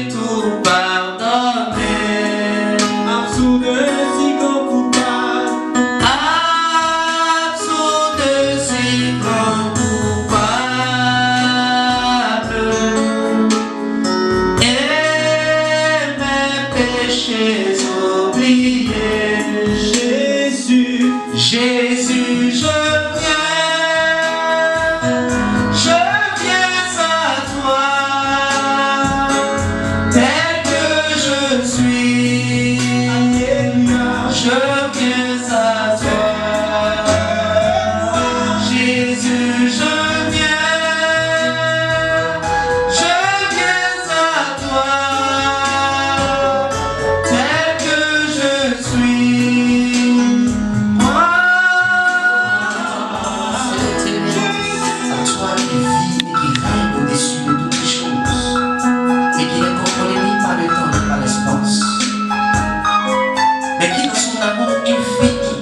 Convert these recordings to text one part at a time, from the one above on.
tout pardonné. Absous de si grand coupable. Absous de si grand coupable. Et mes péchés oubliés. Jésus, Jésus, je viens à toi, tel que je suis. Alléluia. Je viens à toi, Jésus, je viens à toi, tel que je suis. Moi, À toi qui vis et qui règne au-dessus de toutes les choses, et qui n'est contrôlé ni par le temps ni par l'espace, mais qui dans son amour infini,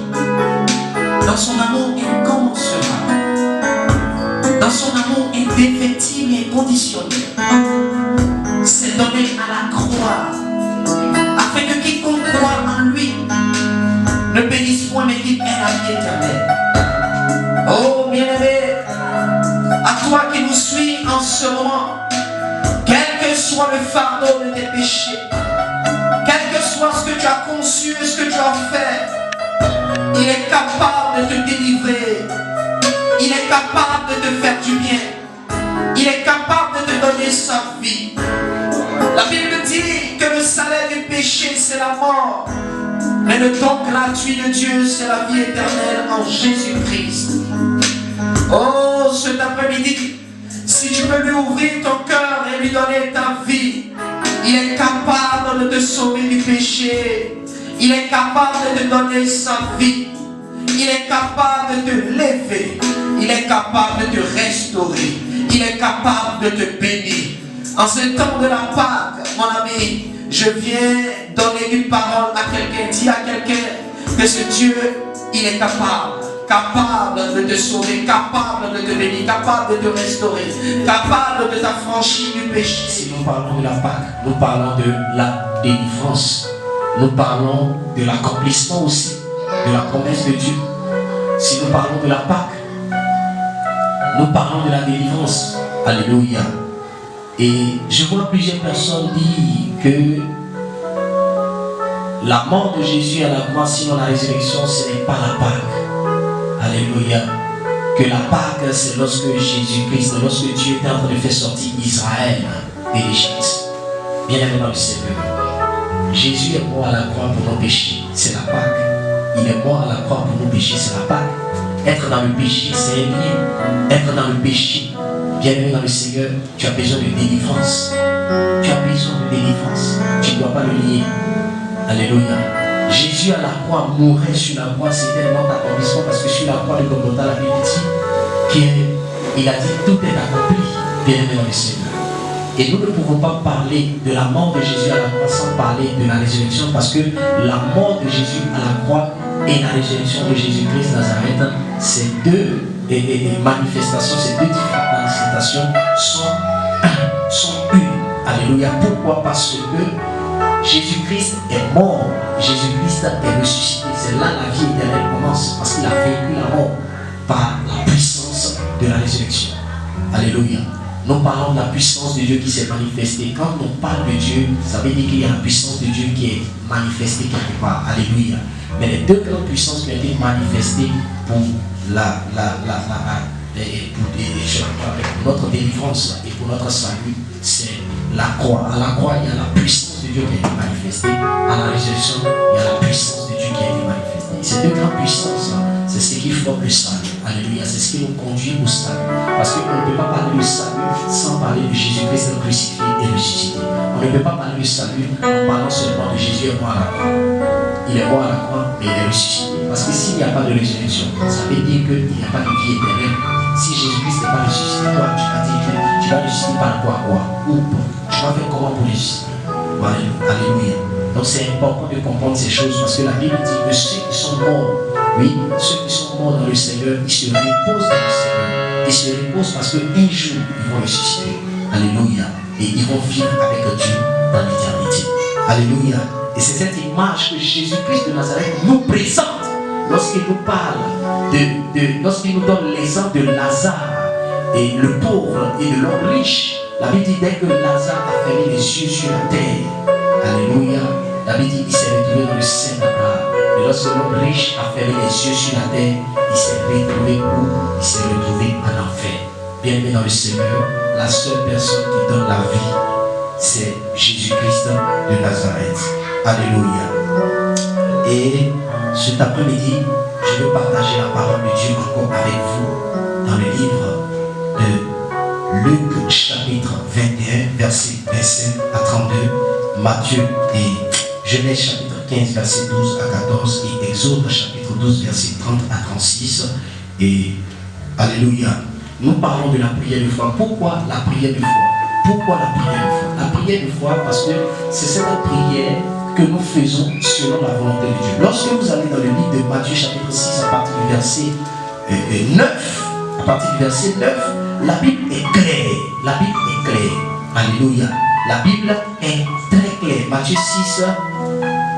dans son amour incommensurable, dans son amour indéfectible et inconditionnel, s'est donné à la croix, afin que quiconque croit en lui ne périsse point, mais qu'il ait la vie éternelle. Oh bien-aimé, à toi qui nous suis en ce moment, quel que soit le fardeau de tes péchés, quel que soit ce que tu as conçu et ce que tu as fait, il est capable de te délivrer, il est capable de te faire du bien, il est capable de te donner sa vie. La Bible dit que le salaire du péché c'est la mort, mais le don gratuit de Dieu c'est la vie éternelle en Jésus-Christ. Oh, cet après-midi, si tu peux lui ouvrir ton cœur et lui donner ta vie, il est capable de te sauver du péché. Il est capable de te donner sa vie. Il est capable de te lever. Il est capable de te restaurer. Il est capable de te bénir. En ce temps de la Pâque, mon ami, je viens donner une parole à quelqu'un. Dis à quelqu'un que ce Dieu, il est capable de te sauver, capable de te bénir, capable de te restaurer, capable de t'affranchir du péché. Si nous parlons de la Pâque, nous parlons de la délivrance. Nous parlons de l'accomplissement aussi de la promesse de Dieu. Si nous parlons de la Pâque, nous parlons de la délivrance. Alléluia. Et je vois plusieurs personnes dire que la mort de Jésus à la croix, sinon la résurrection, ce n'est pas la Pâque. Alléluia. Que la Pâque, c'est lorsque Jésus-Christ, lorsque Dieu était en train de faire sortir Israël de l'Égypte. Bien-aimé dans le Seigneur, Jésus est mort à la croix pour nos péchés, c'est la Pâque. Il est mort à la croix pour nos péchés, c'est la Pâque. Être dans le péché, c'est un lien. Être dans le péché, bien-aimé dans le Seigneur, tu as besoin de délivrance. Tu as besoin de délivrance. Tu ne dois pas le lier. Alléluia. Jésus à la croix mourait sur la croix, c'était un grand accomplissement parce que sur la croix de Golgotha, la Bible dit qu'il a dit tout est accompli, bien-aimé dans le Seigneur. Et nous ne pouvons pas parler de la mort de Jésus à la croix sans parler de la résurrection parce que la mort de Jésus à la croix et la résurrection de Jésus-Christ Nazareth, ces deux manifestations, ces deux différentes manifestations sont une. Alléluia. Pourquoi? Parce que Jésus-Christ est mort, Jésus-Christ est ressuscité. C'est là la vie éternelle commence parce qu'il a vaincu la mort par la puissance de la résurrection. Alléluia. Nous parlons de la puissance de Dieu qui s'est manifestée. Quand on parle de Dieu, ça veut dire qu'il y a la puissance de Dieu qui est manifestée quelque part. Alléluia. Mais les deux grandes puissances qui ont été manifestées pour notre délivrance et pour notre salut, c'est la croix. À la croix, il y a la puissance de Dieu qui a été manifestée. À la résurrection, il y a la puissance de Dieu qui a été manifestée. Ces deux grandes puissances, c'est ce qui forme le salut. Alléluia. C'est ce qui nous conduit au salut. Parce qu'on ne peut pas parler du salut sans parler de Jésus-Christ crucifié et ressuscité. On ne peut pas parler du salut en parlant seulement de Jésus est mort à la croix. Il est mort à la croix, mais il est ressuscité. Parce que s'il n'y a pas de résurrection, ça veut dire qu'il n'y a pas de vie éternelle. Si Jésus-Christ n'est pas ressuscité, toi, tu vas dire que tu vas ressusciter par quoi? Ou tu vas faire comment pour ressusciter? Alléluia. Donc c'est important de comprendre ces choses parce que la Bible dit que ceux qui sont morts, oui, ceux qui sont morts dans le Seigneur, ils se reposent dans le Seigneur. Ils se reposent parce qu'un jour, ils vont ressusciter. Alléluia. Et ils vont vivre avec Dieu Alléluia. Et c'est cette image que Jésus-Christ de Nazareth nous présente lorsqu'il nous parle, lorsqu'il nous donne l'exemple de Lazare et le pauvre et de l'homme riche. La Bible dit dès que Lazare a fermé les yeux sur la terre, alléluia, la Bible dit qu'il s'est retrouvé dans le sein d'Abraham. Et lorsque l'homme riche a fermé les yeux sur la terre, il s'est retrouvé où? Il s'est retrouvé en enfer. Bien-aimé dans le Seigneur, la seule personne qui donne la vie, c'est Jésus-Christ de Nazareth. Alléluia. Et cet après-midi, je vais partager la parole de Dieu encore avec vous dans le livre de Luc chapitre 21, verset 25 à 32, Matthieu et Genèse chapitre 15, verset 12 à 14 et Exode chapitre 12, verset 30 à 36. Et Alléluia. Nous parlons de la prière de foi. Pourquoi la prière de foi? Pourquoi la prière de foi? La prière de foi parce que c'est cette prière que nous faisons selon la volonté de Dieu. Lorsque vous allez dans le livre de Matthieu chapitre 6 à partir du verset 9, à partir du verset 9, la Bible est claire. La Bible est claire. Alléluia. La Bible est très claire. Matthieu 6,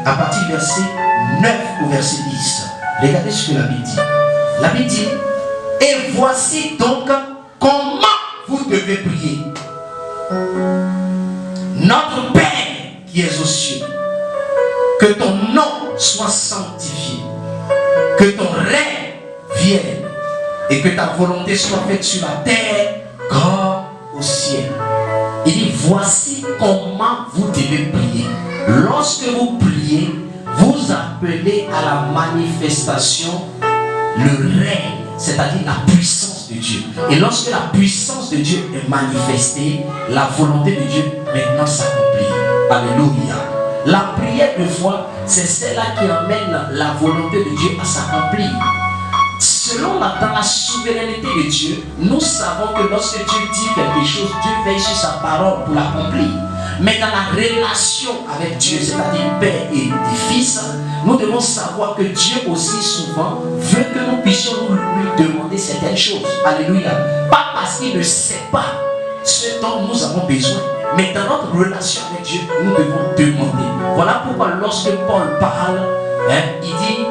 à partir du verset 9 au verset 10. Regardez ce que la Bible dit. La Bible dit, et voici donc comment vous devez prier. Notre Père qui es aux cieux, que ton nom soit sanctifié, que ton règne vienne et que ta volonté soit faite sur la terre comme au ciel. Il dit, voici comment vous devez prier. Lorsque vous priez, vous appelez à la manifestation le règne, c'est-à-dire la puissance de Dieu. Et lorsque la puissance de Dieu est manifestée, la volonté de Dieu maintenant s'accomplit. Alléluia. La prière de foi, c'est celle-là qui amène la volonté de Dieu à s'accomplir. Selon dans la souveraineté de Dieu, nous savons que lorsque Dieu dit quelque chose, Dieu veille sur sa parole pour l'accomplir. Mais dans la relation avec Dieu, c'est-à-dire Père et Fils, nous devons savoir que Dieu aussi souvent veut que nous puissions lui demander certaines choses. Alléluia. Pas parce qu'il ne sait pas ce dont nous avons besoin, mais dans notre relation avec Dieu, nous devons demander. Voilà pourquoi lorsque Paul parle, il dit,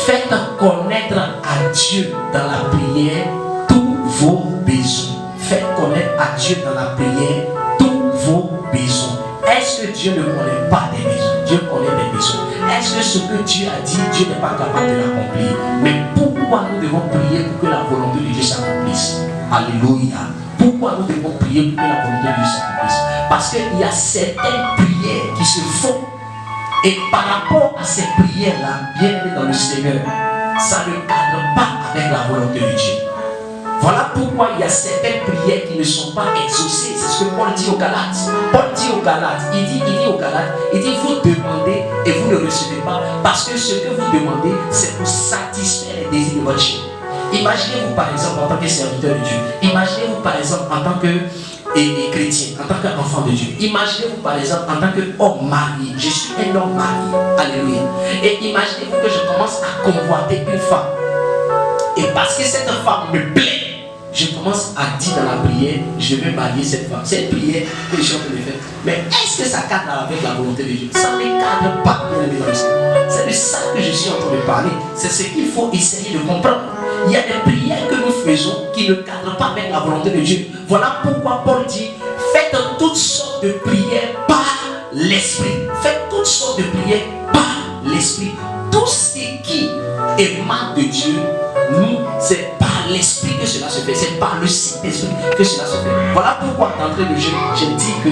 faites connaître à Dieu dans la prière tous vos besoins. Faites connaître à Dieu dans la prière tous vos besoins. Est-ce que Dieu ne connaît pas des besoins? Dieu connaît des besoins. Est-ce que ce que Dieu a dit, Dieu n'est pas capable de l'accomplir? Mais pourquoi nous devons prier pour que la volonté de Dieu s'accomplisse? Alléluia. Pourquoi nous devons prier pour que la volonté de Dieu s'accomplisse? Parce qu'il y a certaines prières qui se font. Et par rapport à ces prières-là, bien aimées dans le Seigneur, ça ne cadre pas avec la volonté de Dieu. Voilà pourquoi il y a certaines prières qui ne sont pas exaucées. C'est ce que Paul dit aux Galates. Paul dit aux Galates, il dit aux Galates, il dit, vous demandez et vous ne recevez pas, parce que ce que vous demandez, c'est pour satisfaire les désirs de votre chair. Imaginez-vous par exemple en tant que serviteur de Dieu. Imaginez-vous par exemple en tant que chrétien, en tant qu'enfant de Dieu. Imaginez-vous par exemple en tant qu'homme marié. Je suis un homme marié. Alléluia. Et imaginez-vous que je commence à convoiter une femme. Et parce que cette femme me plaît, je commence à dire dans la prière, je vais marier cette femme. C'est une prière que je suis en train de faire. Mais est-ce que ça cadre avec la volonté de Dieu? Ça ne cadre pas, bien aimé dans le Seigneur. C'est de ça que je suis en train de parler. C'est ce qu'il faut essayer de comprendre. Il y a des prières que nous faisons qui ne cadrent pas avec la volonté de Dieu. Voilà pourquoi Paul dit, faites toutes sortes de prières par l'Esprit. Faites toutes sortes de prières par l'Esprit. Tout ce qui émane de Dieu, nous, c'est par l'Esprit que cela se fait. C'est par le Saint-Esprit que cela se fait. Voilà pourquoi d'entrée de jeu, j'ai dit que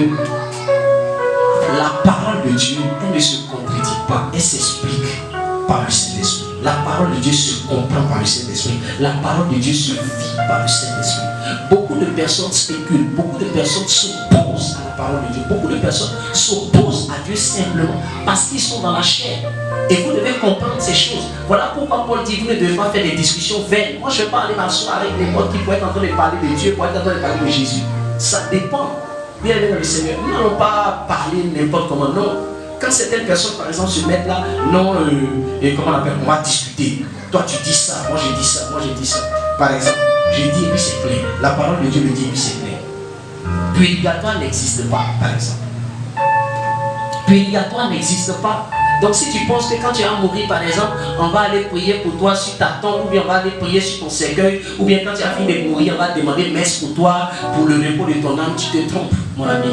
la parole de Dieu, elle ne se contredit pas. Elle s'explique par le Saint-Esprit. La parole de Dieu se comprend par le Saint-Esprit. La parole de Dieu se vit par le Saint-Esprit. Beaucoup de personnes spéculent, beaucoup de personnes s'opposent à la parole de Dieu. Beaucoup de personnes s'opposent à Dieu simplement parce qu'ils sont dans la chair. Et vous devez comprendre ces choses. Voilà pourquoi Paul dit, vous ne devez pas faire des discussions vaines. Moi, je ne vais pas aller m'asseoir avec des potes qui pourraient être en train de parler de Dieu, pourraient être en train de parler de Jésus. Ça dépend. Bien aimé dans le Seigneur, nous n'allons pas parler n'importe comment, non. Quand certaines personnes, par exemple, se mettent là, non, et comment on appelle, on va discuter. Toi, tu dis ça, moi, je dis ça, moi, je dis ça. Par exemple, je dis et puis c'est clair. La parole de Dieu le dit et puis c'est clair. Purgatoire n'existe pas, par exemple. Purgatoire n'existe pas. Donc si tu penses que quand tu vas mourir, par exemple, on va aller prier pour toi sur ta tombe, ou bien on va aller prier sur ton cercueil, ou bien quand tu as fini de mourir, on va demander messe pour toi, pour le repos de ton âme, tu te trompes, mon ami.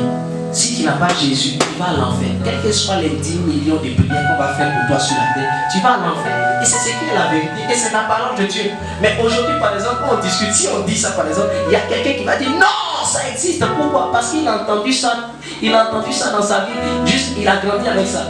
Si tu n'as pas Jésus, tu vas à l'enfer. Quels que soient les 10 millions de prières qu'on va faire pour toi sur la terre, tu vas à l'enfer. Et c'est ce qui est la vérité, et c'est la parole de Dieu. Mais aujourd'hui, par exemple, quand on discute, si on dit ça, par exemple, il y a quelqu'un qui va dire non, ça existe. Pourquoi? Parce qu'il a entendu ça. Il a entendu ça dans sa vie. Juste, il a grandi avec ça.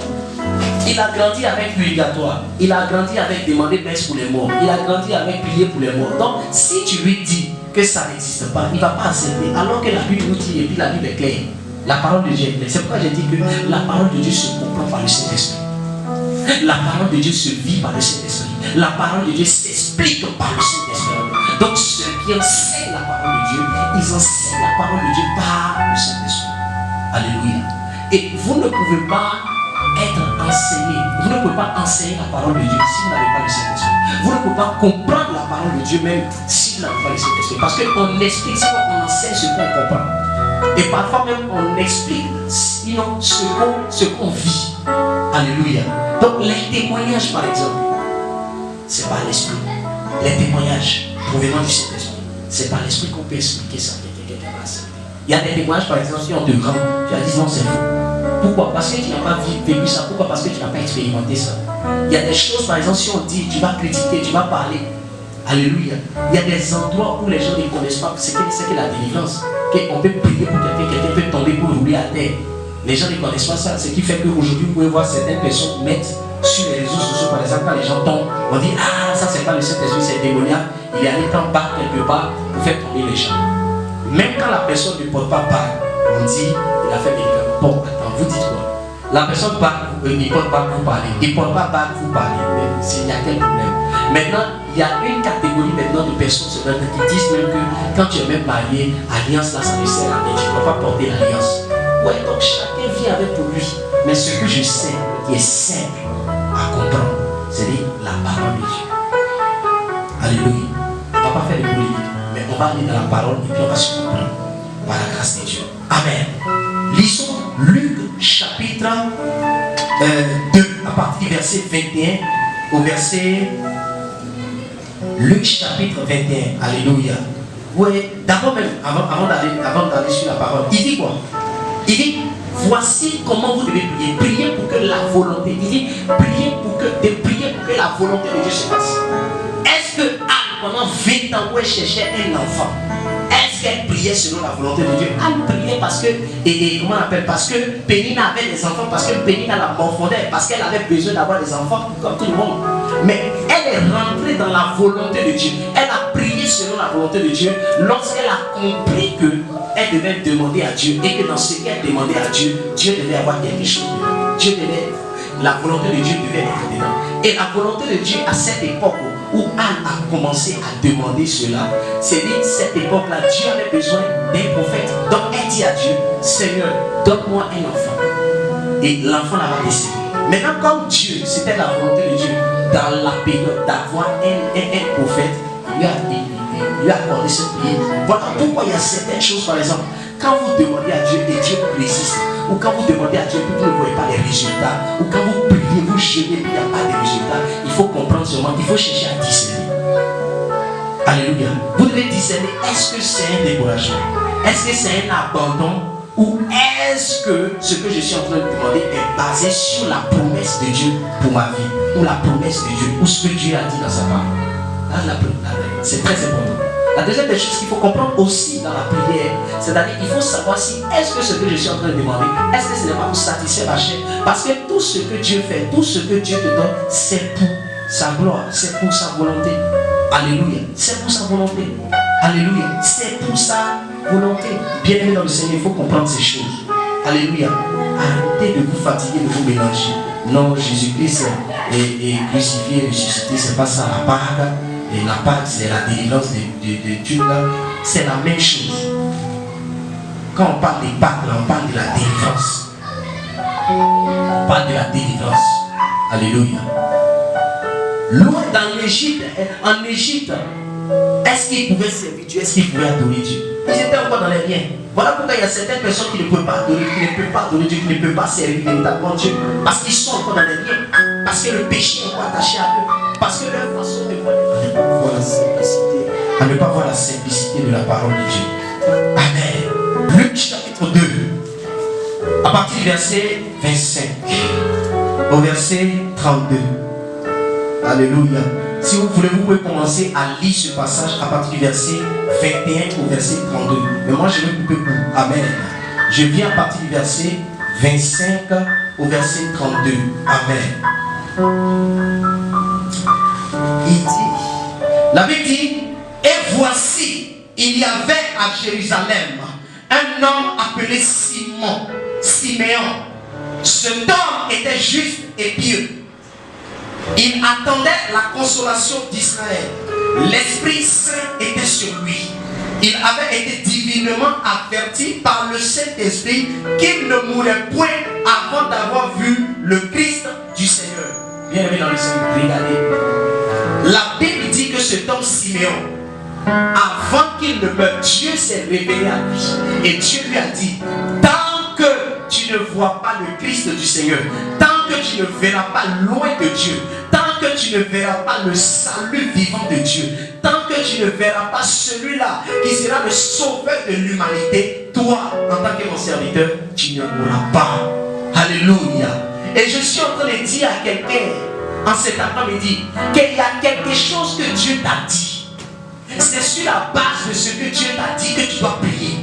Il a grandi avec purgatoire. Il a grandi avec demander messe pour les morts. Il a grandi avec prier pour les morts. Donc, si tu lui dis que ça n'existe pas, il ne va pas accepter. Alors que la Bible nous dit, et puis la Bible est claire. La parole de Dieu est claire. C'est pourquoi j'ai dit que la parole de Dieu se comprend par le Saint-Esprit. La parole de Dieu se vit par le Saint-Esprit. La parole de Dieu s'explique par le Saint-Esprit. Donc, ceux qui enseignent la parole de Dieu, ils enseignent la parole de Dieu par le Saint-Esprit. Alléluia. Et vous ne pouvez pas être enseigné. Vous ne pouvez pas enseigner la parole de Dieu si vous n'avez pas le Saint-Esprit. Vous ne pouvez pas comprendre la parole de Dieu même si vous n'avez pas le Saint-Esprit. Parce qu'on explique, on enseigne ce qu'on comprend. Et parfois même on explique sinon ce qu'on vit. Alléluia. Donc les témoignages par exemple, c'est pas l'esprit. Les témoignages provenant du Saint-Esprit, c'est par l'esprit qu'on peut expliquer ça. Il y a des témoignages par exemple qui ont de grands. Tu as dit non, c'est faux. Pourquoi? Parce que tu n'as pas vécu ça. Pourquoi? Parce que tu n'as pas expérimenté ça. Il y a des choses, par exemple, si on dit, tu vas critiquer, tu vas parler. Alléluia. Il y a des endroits où les gens ne connaissent pas ce que la délivrance. Qu'on peut prier pour quelqu'un peut tomber pour rouler à terre. Les gens ne connaissent pas ça. Ce qui fait qu'aujourd'hui, vous pouvez voir certaines personnes mettre sur les réseaux sociaux, par exemple, quand les gens tombent, on dit, ah, ça c'est pas le Saint-Esprit, c'est démoniaque. Il est allé prendre balle quelque part pour faire tomber les gens. Même quand la personne ne porte pas balle, on dit, il a fait médicament. Bon, attends, vous dites quoi? La personne il porte pas pour parler. Il porte pas balle pour parler. Il y a quel problème? Maintenant, il y a une catégorie maintenant de personnes qui disent même que quand tu es même marié, alliance là, ça ne sert à rien. Tu ne peux pas porter l'alliance. Ouais, donc chacun vit avec pour lui. Mais ce que je sais, qui est simple à comprendre, c'est la parole de Dieu. Alléluia. On ne va pas faire de polémique, mais on va aller dans la parole et puis on va se comprendre par la grâce de Dieu. Amen. Lisons Luc chapitre 2 à partir du verset 21 au verset Luc chapitre 21. Alléluia. Oui, d'abord même, avant d'aller sur la parole, il dit quoi? Il dit, voici comment vous devez prier. Priez pour que la volonté, il dit, priez pour que la volonté de Dieu se fasse. Est-ce que Anne, pendant 20 ans, où elle cherchait un enfant, est-ce qu'elle priait selon la volonté de Dieu? Anne priait parce que, comment on appelle? Parce que Pénina avait des enfants, parce que Pénina la morfondait, parce qu'elle avait besoin d'avoir des enfants comme tout le monde. Mais elle est rentrée dans la volonté de Dieu. Elle a prié selon la volonté de Dieu lorsqu'elle a compris qu'elle devait demander à Dieu et que dans ce qu'elle demandait à Dieu, Dieu devait avoir quelque chose dedans. La volonté de Dieu devait être dedans. Et la volonté de Dieu à cette époque où Anne a commencé à demander cela, c'est dit cette époque-là, Dieu avait besoin d'un prophète. Donc elle dit à Dieu, Seigneur, donne-moi un enfant. Et l'enfant l'a décidé. Maintenant, comme Dieu, c'était la volonté de Dieu, dans la période d'avoir un prophète, il lui a accordé ce prière. Voilà pourquoi il y a certaines choses, par exemple, quand vous demandez à Dieu et Dieu résiste, ou quand vous demandez à Dieu et vous ne voyez pas les résultats, ou quand vous priez, vous jeûnez et il n'y a pas de résultats, il faut comprendre seulement qu'il faut chercher à discerner. Alléluia. Vous devez discerner, est-ce que c'est un découragement? Est-ce que c'est un abandon? Ou est-ce que ce que je suis en train de demander est basé sur la promesse de Dieu pour ma vie? Ou la promesse de Dieu? Ou ce que Dieu a dit dans sa parole? C'est très important. La deuxième des choses qu'il faut comprendre aussi dans la prière, c'est-à-dire qu'il faut savoir si est-ce que ce que je suis en train de demander, est-ce que ce n'est pas pour satisfaire ma chair? Parce que tout ce que Dieu fait, tout ce que Dieu te donne, c'est pour sa gloire, c'est pour sa volonté. Alléluia. C'est pour sa volonté. Alléluia. C'est pour sa volonté. Bien aimé dans le Seigneur, il faut comprendre ces choses. Alléluia. Arrêtez de vous fatiguer, de vous mélanger. Non, Jésus-Christ est crucifié, ressuscité, c'est pas ça la Pâque. Et la Pâque, c'est la délivrance de Dieu là. C'est la même chose. Quand on parle des Pâques, on parle de la délivrance. On parle de la délivrance. Alléluia. Loin dans l'Égypte, en Égypte, est-ce qu'ils pouvaient servir Dieu? Est-ce qu'ils pouvaient adorer Dieu? Ils étaient encore dans les biens. Voilà pourquoi il y a certaines personnes qui ne peuvent pas adorer, qui ne peuvent pas adorer Dieu, qui ne peuvent pas servir véritablement Dieu. Parce qu'ils sont encore dans les liens. Parce que le péché est encore attaché à eux. Parce que leur façon de voir la simplicité, à ne pas voir la simplicité de la parole de Dieu. Amen. Luc chapitre 2, à partir du verset 25 au verset 32. Alléluia. Si vous voulez, vous pouvez commencer à lire ce passage à partir du verset 21 au verset 32. Mais moi, je vais couper pour. Amen. Je viens à partir du verset 25 au verset 32. Amen. Il dit, la Bible dit, et voici, il y avait à Jérusalem un homme appelé Siméon. Cet homme était juste et pieux. Il attendait la consolation d'Israël. L'Esprit Saint était sur lui. Il avait été divinement averti par le Saint-Esprit qu'il ne mourrait point avant d'avoir vu le Christ du Seigneur. Bien aimé dans le Seigneur, regardez. La Bible dit que cet homme Siméon, avant qu'il ne meure, Dieu s'est révélé à lui. Et Dieu lui a dit, tant que tu ne vois pas le Christ du Seigneur, tant que tu ne verras pas loin de Dieu, tant que tu ne verras pas le salut vivant de Dieu, tant que tu ne verras pas celui-là qui sera le sauveur de l'humanité, toi, en tant que mon serviteur, tu ne mourras pas. Alléluia. Et je suis en train de dire à quelqu'un en cet après-midi qu'il y a quelque chose que Dieu t'a dit. C'est sur la base de ce que Dieu t'a dit que tu dois prier.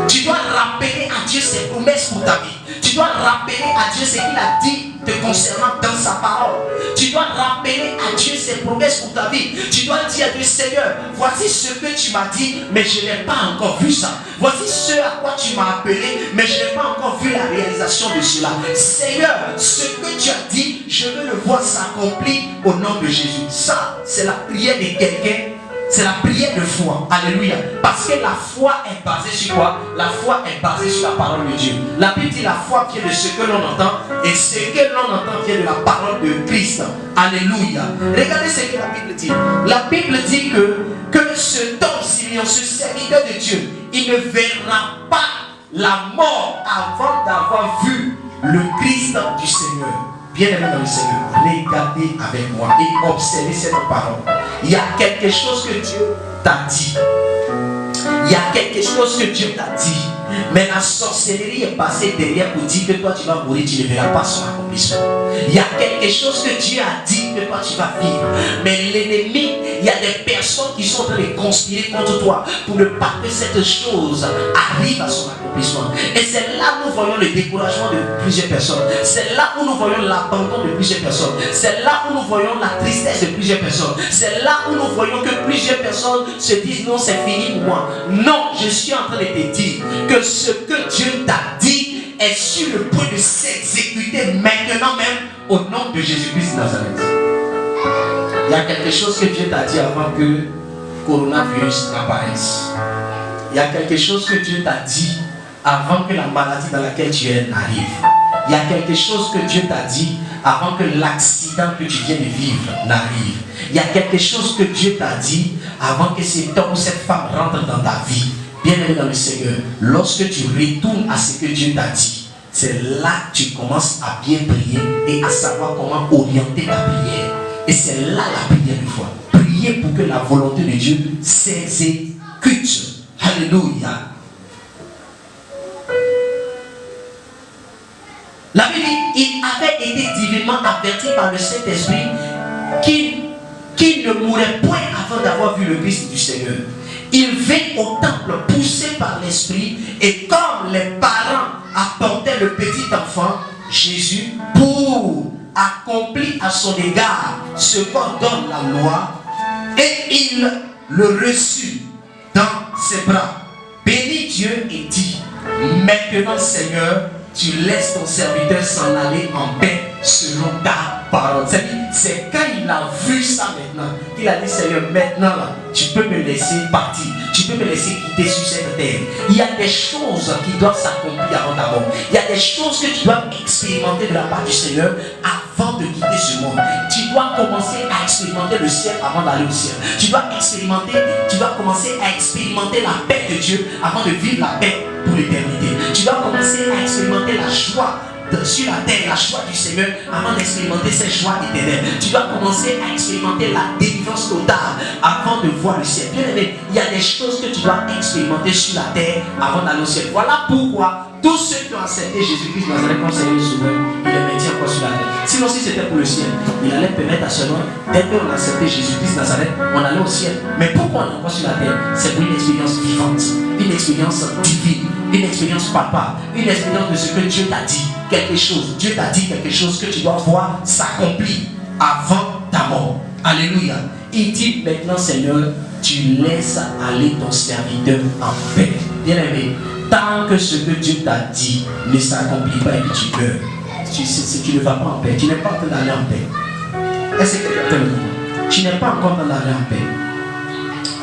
Tu dois rappeler à Dieu ses promesses pour ta vie. Tu dois rappeler à Dieu ce qu'il a dit te concernant dans sa parole. Tu dois rappeler à Dieu ses promesses pour ta vie. Tu dois dire à Dieu, Seigneur, voici ce que tu m'as dit, mais je n'ai pas encore vu ça. Voici ce à quoi tu m'as appelé, mais je n'ai pas encore vu la réalisation de cela. Seigneur, ce que tu as dit, je veux le voir s'accomplir au nom de Jésus. Ça, c'est la prière de quelqu'un. C'est la prière de foi. Alléluia. Parce que la foi est basée sur quoi? La foi est basée sur la parole de Dieu. La Bible dit la foi vient de ce que l'on entend. Et ce que l'on entend vient de la parole de Christ. Alléluia. Regardez ce que la Bible dit. La Bible dit que cet homme Simeon, ce serviteur de Dieu, il ne verra pas la mort avant d'avoir vu le Christ du Seigneur. Bien-aimé dans le Seigneur, regardez avec moi et observez cette parole. Il y a quelque chose que Dieu t'a dit. Il y a quelque chose que Dieu t'a dit. Mais la sorcellerie est passée derrière pour dire que toi tu vas mourir, tu ne verras pas son accomplissement. Il y a quelque chose que Dieu a dit que toi tu vas vivre. Mais l'ennemi, il y a des personnes qui sont en train de conspirer contre toi pour ne pas que cette chose arrive à son accomplissement. Et c'est là où nous voyons le découragement de plusieurs personnes. C'est là où nous voyons l'abandon de plusieurs personnes. C'est là où nous voyons la tristesse de plusieurs personnes. C'est là où nous voyons que plusieurs personnes se disent non, c'est fini pour moi. Non, je suis en train de te dire que ce que Dieu t'a dit est sur le point de s'exécuter maintenant même au nom de Jésus-Christ de Nazareth. Il y a quelque chose que Dieu t'a dit avant que le coronavirus apparaisse. Il y a quelque chose que Dieu t'a dit avant que la maladie dans laquelle tu es n'arrive. Il y a quelque chose que Dieu t'a dit avant que l'accident que tu viens de vivre n'arrive. Il y a quelque chose que Dieu t'a dit avant que cet homme ou cette femme rentre dans ta vie. Bien-aimé dans le Seigneur, lorsque tu retournes à ce que Dieu t'a dit, c'est là que tu commences à bien prier et à savoir comment orienter ta prière. Et c'est là la prière de foi. Prier pour que la volonté de Dieu s'exécute. Alléluia. La Bible dit, il avait été divinement averti par le Saint-Esprit qu'il ne mourrait point avant d'avoir vu le Christ du Seigneur. Il vint au temple poussé par l'Esprit et comme les parents apportaient le petit enfant, Jésus, pour accomplir à son égard ce qu'ordonne la loi, et il le reçut dans ses bras, bénit Dieu et dit, maintenant Seigneur, tu laisses ton serviteur s'en aller en paix selon ta parole. C'est quand il a vu ça maintenant qu'il a dit, Seigneur, maintenant là, tu peux me laisser partir, tu peux me laisser quitter sur cette terre. Il y a des choses qui doivent s'accomplir avant ta mort. Il y a des choses que tu dois expérimenter de la part du Seigneur avant de quitter ce monde. Tu dois commencer à expérimenter le ciel avant d'aller au ciel. Tu dois commencer à expérimenter la paix de Dieu avant de vivre la paix pour l'éternité. Tu dois commencer à expérimenter la joie sur la terre, la joie du Seigneur, avant d'expérimenter cette joie éternelle. Tu dois commencer à expérimenter la délivrance totale avant de voir le ciel. Bien aimé, il y a des choses que tu dois expérimenter sur la terre avant d'aller au ciel. Voilà pourquoi tous ceux qui ont accepté Jésus-Christ Nazareth comme Seigneur et Sauveur, il les maintient encore sur la terre. Sinon, si c'était pour le ciel, il allait permettre à ce nom, dès qu'on a accepté Jésus-Christ Nazareth, on allait au ciel. Mais pourquoi on est encore sur la terre? C'est pour une expérience vivante, une expérience divine, une expérience palpable, une expérience de ce que Dieu t'a dit. Quelque chose, Dieu t'a dit quelque chose que tu dois voir s'accomplir avant ta mort. Alléluia. Il dit maintenant, Seigneur, tu laisses aller ton serviteur en paix. Bien aimé, tant que ce que Dieu t'a dit ne s'accomplit pas et que tu meurs, tu ne vas pas en paix. Tu n'es pas en train d'aller en paix. Est-ce que quelqu'un te le dit? Tu n'es pas encore en train d'aller en paix.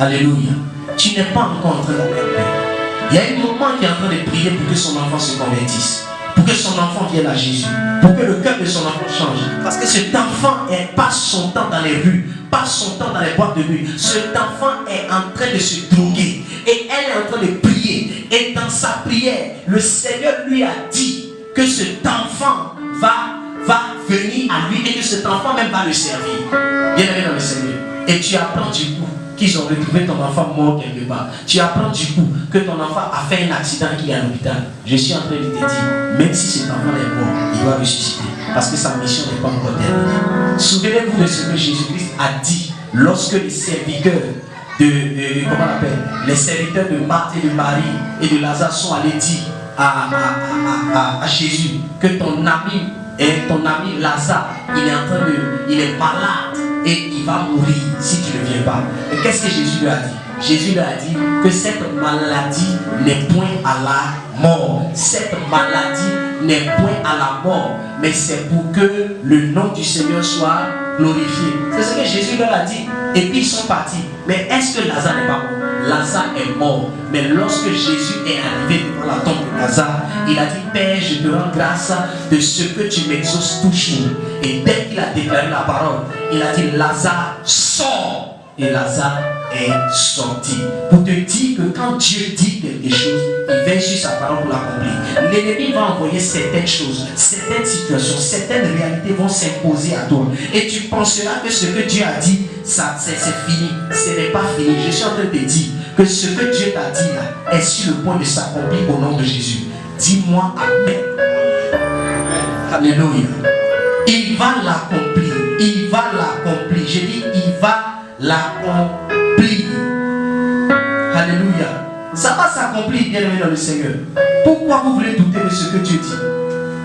Alléluia. Tu n'es pas encore en train d'aller en paix. Il y a un moment qui est en train de prier pour que son enfant se convertisse, pour que son enfant vienne à Jésus, pour que le cœur de son enfant change. Parce que cet enfant passe son temps dans les rues, passe son temps dans les boîtes de nuit. Cet enfant est en train de se droguer et elle est en train de prier. Et dans sa prière, le Seigneur lui a dit que cet enfant va venir à lui et que cet enfant même va le servir. Bien aimé dans le Seigneur. Et tu apprends du coup qu'ils ont retrouvé ton enfant mort quelque part. Tu apprends du coup que ton enfant a fait un accident qui est à l'hôpital. Je suis en train de te dire, même si cet enfant est mort, il doit ressusciter. Parce que sa mission n'est pas encore terminée. Souvenez-vous de ce que Jésus-Christ a dit lorsque les serviteurs comment on appelle, les serviteurs de Marthe et de Marie et de Lazare sont allés dire à Jésus que ton ami Lazare, il est malade et il va mourir si tu ne viens pas. Et qu'est-ce que Jésus lui a dit? Jésus lui a dit que cette maladie n'est point à la mort. Cette maladie n'est point à la mort, mais c'est pour que le nom du Seigneur soit glorifié. C'est ce que Jésus leur a dit. Et puis ils sont partis. Mais est-ce que Lazare n'est pas mort? Lazare est mort. Mais lorsque Jésus est arrivé devant la tombe de Lazare, il a dit, Père, je te rends grâce de ce que tu m'exauces toujours. Et dès qu'il a déclaré la parole, il a dit, Lazare sort. Et Lazare est sorti. Pour te dire que quand Dieu dit quelque chose, il veille sur sa parole pour l'accomplir. L'ennemi va envoyer certaines choses, certaines situations, certaines réalités vont s'imposer à toi. Et tu penseras que ce que Dieu a dit, ça c'est fini. Ce n'est pas fini. Je suis en train de te dire que ce que Dieu t'a dit là est sur le point de s'accomplir au nom de Jésus. Dis-moi Amen. Alléluia. Il va l'accomplir. Il va l'accomplir. Je dis, il va l'accomplir. Alléluia. Ça va s'accomplir, bien aimé dans le Seigneur. Pourquoi vous voulez douter de ce que Dieu dit?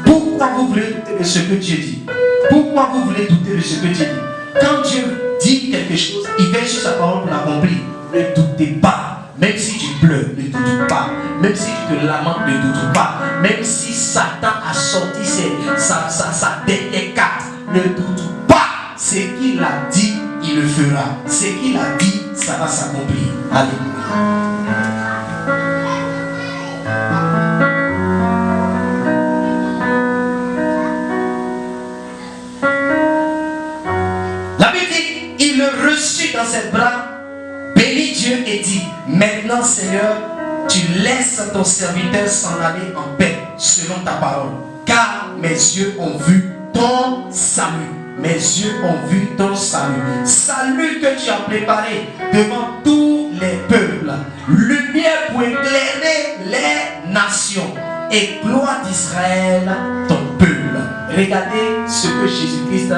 Pourquoi vous voulez douter de ce que Dieu dit? Pourquoi vous voulez douter de ce que Dieu dit? Quand Dieu dit quelque chose, il veille sur sa parole pour l'accomplir. Ne doutez pas. Même si tu pleures, ne doute pas. Même si tu te lamentes, ne doute pas. Même si Satan a sorti sa dernière carte, ne doute pas. Ce qu'il a dit, il le fera. Ce qu'il a dit, ça va s'accomplir. Alléluia. La Bible dit, il le reçut dans ses bras, bénit Dieu et dit, maintenant Seigneur, tu laisses ton serviteur s'en aller en paix selon ta parole, car mes yeux ont vu ton salut. Mes yeux ont vu ton salut. Salut que tu as préparé devant tous les peuples. Lumière pour éclairer les nations. Et gloire d'Israël, ton peuple. Regardez ce que Jésus-Christ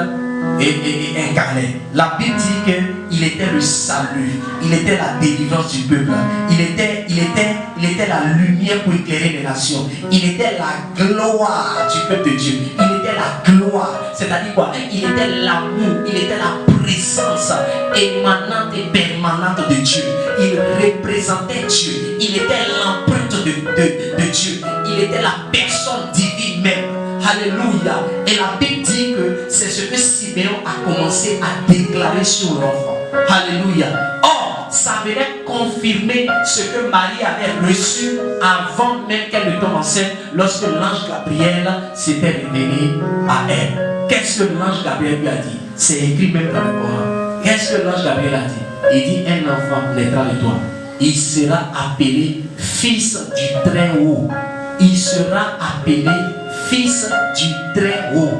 est incarné. La Bible dit qu'il était le salut. Il était la délivrance du peuple. Il était la lumière pour éclairer les nations. Il était la gloire du peuple de Dieu. Il était la gloire. C'est-à-dire quoi? Il était l'amour. Il était la présence émanante et permanente de Dieu. Il représentait Dieu. Il était l'empreinte de Dieu. Il était la personne divine même. Alléluia. Et la Bible dit que c'est ce que Siméon a commencé à déclarer sur l'enfant. Alléluia. Or, ça venait confirmer ce que Marie avait reçu avant même qu'elle ne tombe enceinte, lorsque l'ange Gabriel s'était révélé à elle. Qu'est-ce que l'ange Gabriel lui a dit? C'est écrit même dans le Coran. Qu'est-ce que l'ange Gabriel a dit? Il dit, un enfant naîtra de toi. il sera appelé fils du Très-Haut. Il sera appelé fils du Très-Haut.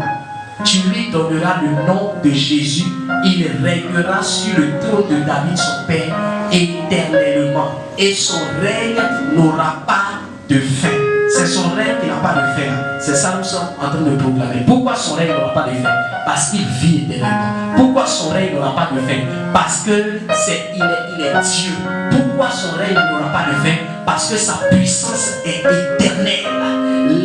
Tu lui donneras le nom de Jésus. Il régnera sur le trône de David, son père, éternellement. Et son règne n'aura pas de fin. C'est son règne qui n'a pas de fin. C'est ça que nous sommes en train de proclamer. Pourquoi son règne n'aura pas de fin? Parce qu'il vit éternellement. Pourquoi son règne n'aura pas de fin? Parce que il est Dieu. Pourquoi son règne n'aura pas de fin? Parce que sa puissance est éternelle.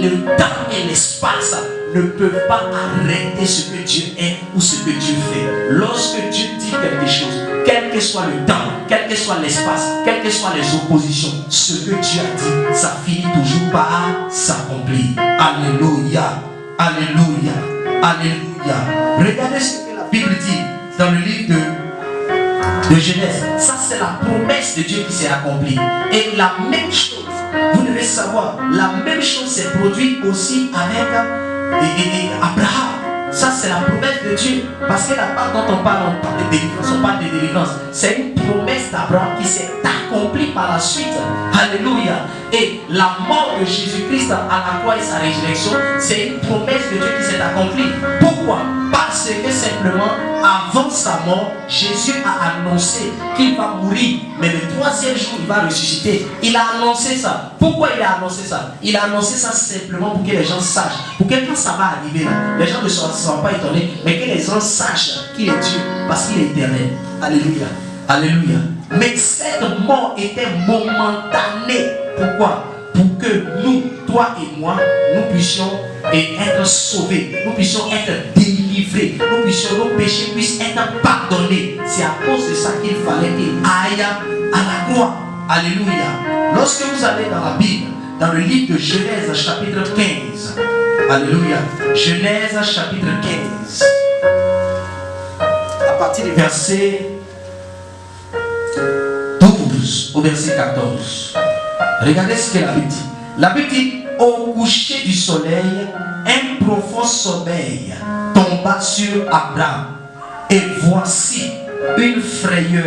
Le temps et l'espace ne peuvent pas arrêter ce que Dieu est ou ce que Dieu fait. Lorsque Dieu dit quelque chose, quel que soit le temps, quel que soit l'espace, quelles que soient les oppositions, ce que Dieu a dit, ça finit toujours par s'accomplir. Alléluia, alléluia, alléluia. Regardez ce que la Bible dit dans le livre de Genèse. Ça, c'est la promesse de Dieu qui s'est accomplie. Et la même chose, vous devez savoir, la même chose s'est produite aussi avec Abraham. Ça, c'est la promesse de Dieu. Parce que la part dont on parle de délivrance, on parle de délivrance. C'est une promesse d'Abraham qui s'est accomplie par la suite. Alléluia. Et la mort de Jésus-Christ à la croix et sa résurrection, c'est une promesse de Dieu qui s'est accomplie. Pourquoi? Parce que simplement, avant sa mort, Jésus a annoncé qu'il va mourir, mais le troisième jour, il va ressusciter. Il a annoncé ça. Pourquoi il a annoncé ça? Il a annoncé ça simplement pour que les gens sachent. Pour que quand ça va arriver, là, les gens ne seront pas étonnés, mais que les gens sachent qu'il est Dieu, parce qu'il est éternel. Alléluia. Alléluia. Mais cette mort était momentanée. Pourquoi? Pour que nous, toi et moi, nous puissions être sauvés, nous puissions être délivrés, nos péchés puissent être pardonnés. C'est à cause de ça qu'il fallait qu'il aille à la croix. Alléluia. Lorsque vous allez dans la Bible, dans le livre de Genèse chapitre 15, alléluia, Genèse chapitre 15, à partir du verset 12 au verset 14, regardez ce que la Bible dit. La Bible dit: au coucher du soleil, un profond sommeil tomba sur Abraham. Et voici une frayeur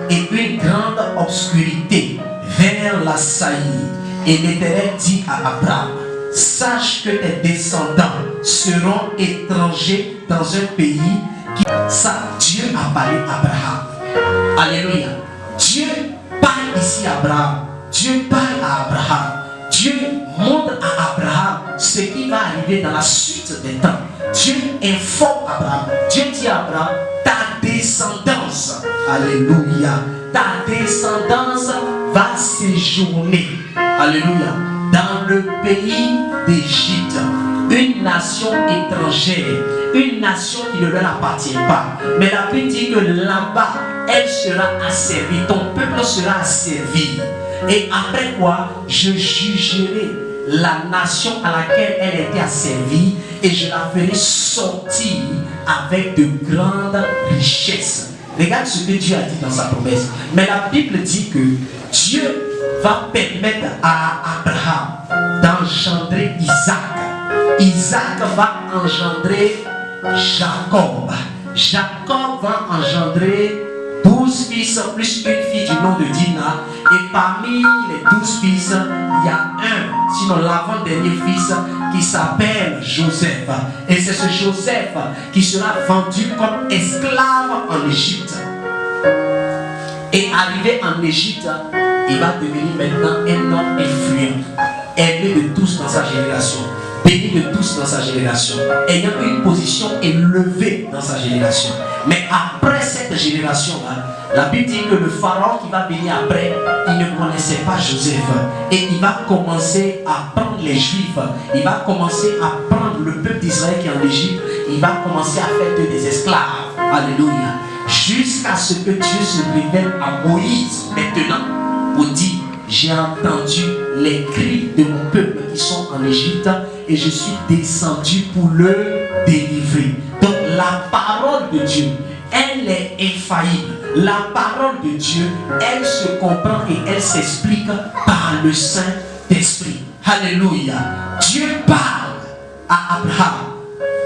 et une grande obscurité vers la saillie. Et l'Éternel dit à Abraham: sache que tes descendants seront étrangers dans un pays qui... Ça, Dieu a parlé à Abraham. Alléluia. Dieu parle ici à Abraham. Dieu parle à Abraham. Dieu montre à Abraham ce qui va arriver dans la suite des temps. Dieu informe Abraham. Dieu dit à Abraham: ta descendance, alléluia, ta descendance va séjourner, alléluia, dans le pays d'Égypte, une nation étrangère, une nation qui ne leur appartient pas. Mais la Bible dit que là-bas, elle sera asservie, ton peuple sera asservi. Et après quoi, je jugerai la nation à laquelle elle était asservie et je la ferai sortir avec de grandes richesses. Regarde ce que Dieu a dit dans sa promesse. Mais la Bible dit que Dieu va permettre à Abraham d'engendrer Isaac. Isaac va engendrer Jacob. Jacob va engendrer 12 fils plus une fille du nom de Dina. Et parmi les 12 fils, il y a un, sinon l'avant-dernier fils, qui s'appelle Joseph. Et c'est ce Joseph qui sera vendu comme esclave en Égypte. Et arrivé en Égypte, il va devenir maintenant un homme influent, aimé de tous dans sa génération, béni de tous dans sa génération, ayant une position élevée dans sa génération. Mais après cette génération-là, la Bible dit que le pharaon qui va venir après, il ne connaissait pas Joseph. Et il va commencer à prendre les Juifs, il va commencer à prendre le peuple d'Israël qui est en Égypte, il va commencer à faire d'eux des esclaves. Alléluia. Jusqu'à ce que Dieu se révèle à Moïse maintenant pour dire: j'ai entendu les cris de mon peuple qui sont en Égypte et je suis descendu pour le délivrer. Donc la parole de Dieu, elle est infaillible. La parole de Dieu, elle se comprend et elle s'explique par le Saint-Esprit. Alléluia. Dieu parle à Abraham.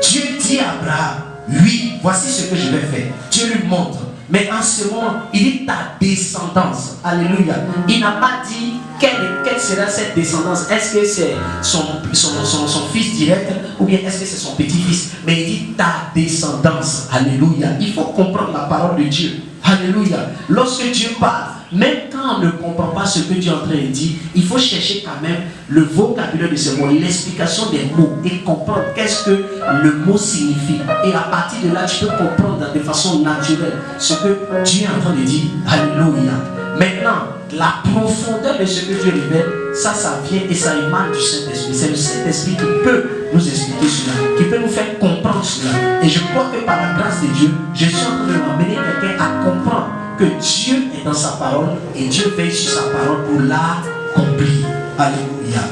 Dieu dit à Abraham: oui, voici ce que je vais faire. Dieu lui montre. Mais en ce moment, il dit ta descendance. Alléluia. Il n'a pas dit quelle sera cette descendance. Est-ce que c'est son fils direct ou bien est-ce que c'est son petit-fils? Mais il dit ta descendance. Alléluia. Il faut comprendre la parole de Dieu. Alléluia. Lorsque Dieu parle, même quand on ne comprend pas ce que Dieu est en train de dire, il faut chercher quand même le vocabulaire de ce mot, l'explication des mots et comprendre qu'est-ce que le mot signifie. Et à partir de là, tu peux comprendre de façon naturelle ce que Dieu est en train de dire. Alléluia. Maintenant, la profondeur de ce que Dieu révèle, ça vient et ça émane du Saint-Esprit. C'est le Saint-Esprit qui peut nous expliquer cela, qui peut nous faire comprendre cela. Et je crois que par la grâce de Dieu, je suis en train de m'amener quelqu'un à comprendre que Dieu est dans sa parole et Dieu veille sur sa parole pour l'accomplir. Alléluia.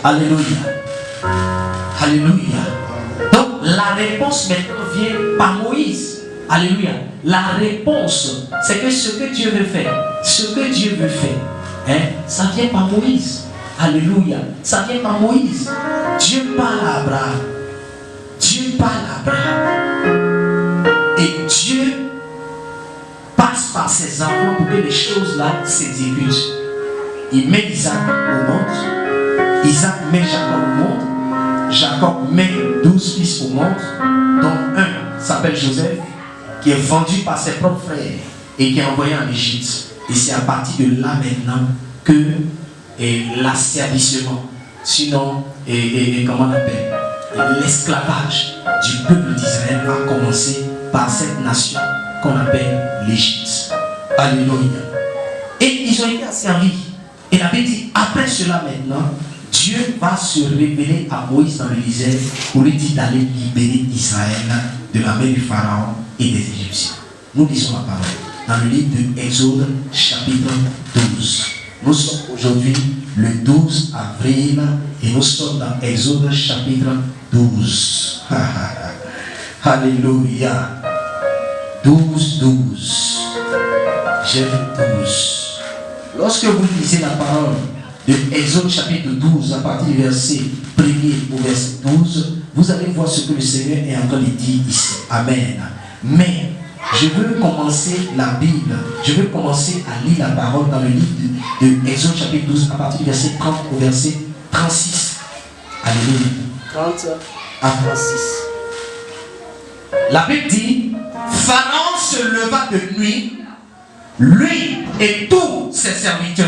Alléluia. Alléluia. Donc la réponse maintenant vient par Moïse. Alléluia. La réponse, c'est que ce que Dieu veut faire, ça vient par Moïse. Alléluia. Ça vient par Moïse. Dieu parle à Abraham. Et Dieu passe par ses enfants pour que les choses là s'exécutent. Il met Isaac au monde. Isaac met Jacob au monde. Jacob met 12 fils au monde, dont un s'appelle Joseph, qui est vendu par ses propres frères et qui est envoyé en Égypte. Et c'est à partir de là maintenant que l'asservissement, sinon, comment on appelle, l'esclavage du peuple d'Israël va commencer par cette nation qu'on appelle l'Égypte. Alléluia. Et ils ont été asservis. Et la Bible dit, après cela maintenant, Dieu va se révéler à Moïse dans le désert pour lui dire d'aller libérer Israël de la main du Pharaon et des Égyptiens. Nous lisons la parole dans le livre de Exode chapitre 12. Nous sommes aujourd'hui le 12 avril et nous sommes dans Exode chapitre 12. Alléluia. 12. J'aime 12. Lorsque vous lisez la parole de Exode chapitre 12 à partir du verset 1er au verset 12, vous allez voir ce que le Seigneur est en train de dire ici. Amen. Mais je veux commencer la Bible, je veux commencer à lire la parole dans le livre de Exode chapitre 12 à partir du verset 30 au verset 36. Alléluia. 30 à 36. La Bible dit, Pharaon se leva de nuit, lui et tous ses serviteurs,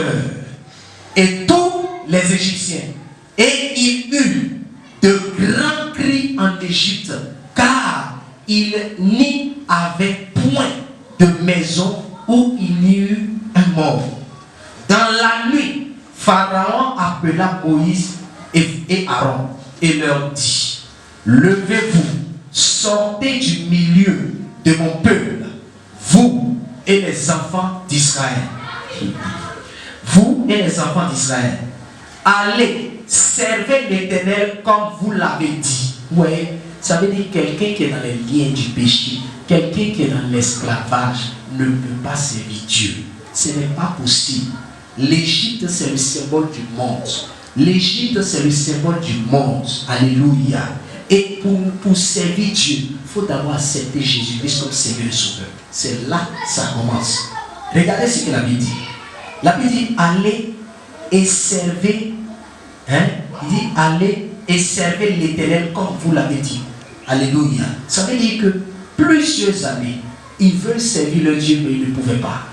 et tous les Égyptiens, et il eut de grands cris en Égypte, car il n'y avait point de maison où il n'y eut un mort. Dans la nuit, Pharaon appela Moïse et Aaron et leur dit, levez-vous, sortez du milieu de mon peuple, vous et les enfants d'Israël. Vous et les enfants d'Israël, allez, servez l'Éternel comme vous l'avez dit. Oui, ça veut dire quelqu'un qui est dans les liens du péché, quelqu'un qui est dans l'esclavage ne peut pas servir Dieu. Ce n'est pas possible. L'Égypte, c'est le symbole du monde. L'Égypte, c'est le symbole du monde. Alléluia. Et pour servir Dieu, il faut d'abord accepter Jésus-Christ comme Seigneur et Sauveur. C'est là que ça commence. Regardez ce que la Bible dit. La Bible dit, allez et servez. Il dit, allez et servez l'Éternel comme vous l'avez dit. Alléluia. Ça veut dire que plusieurs années, ils veulent servir le Dieu, mais ils ne pouvaient pas.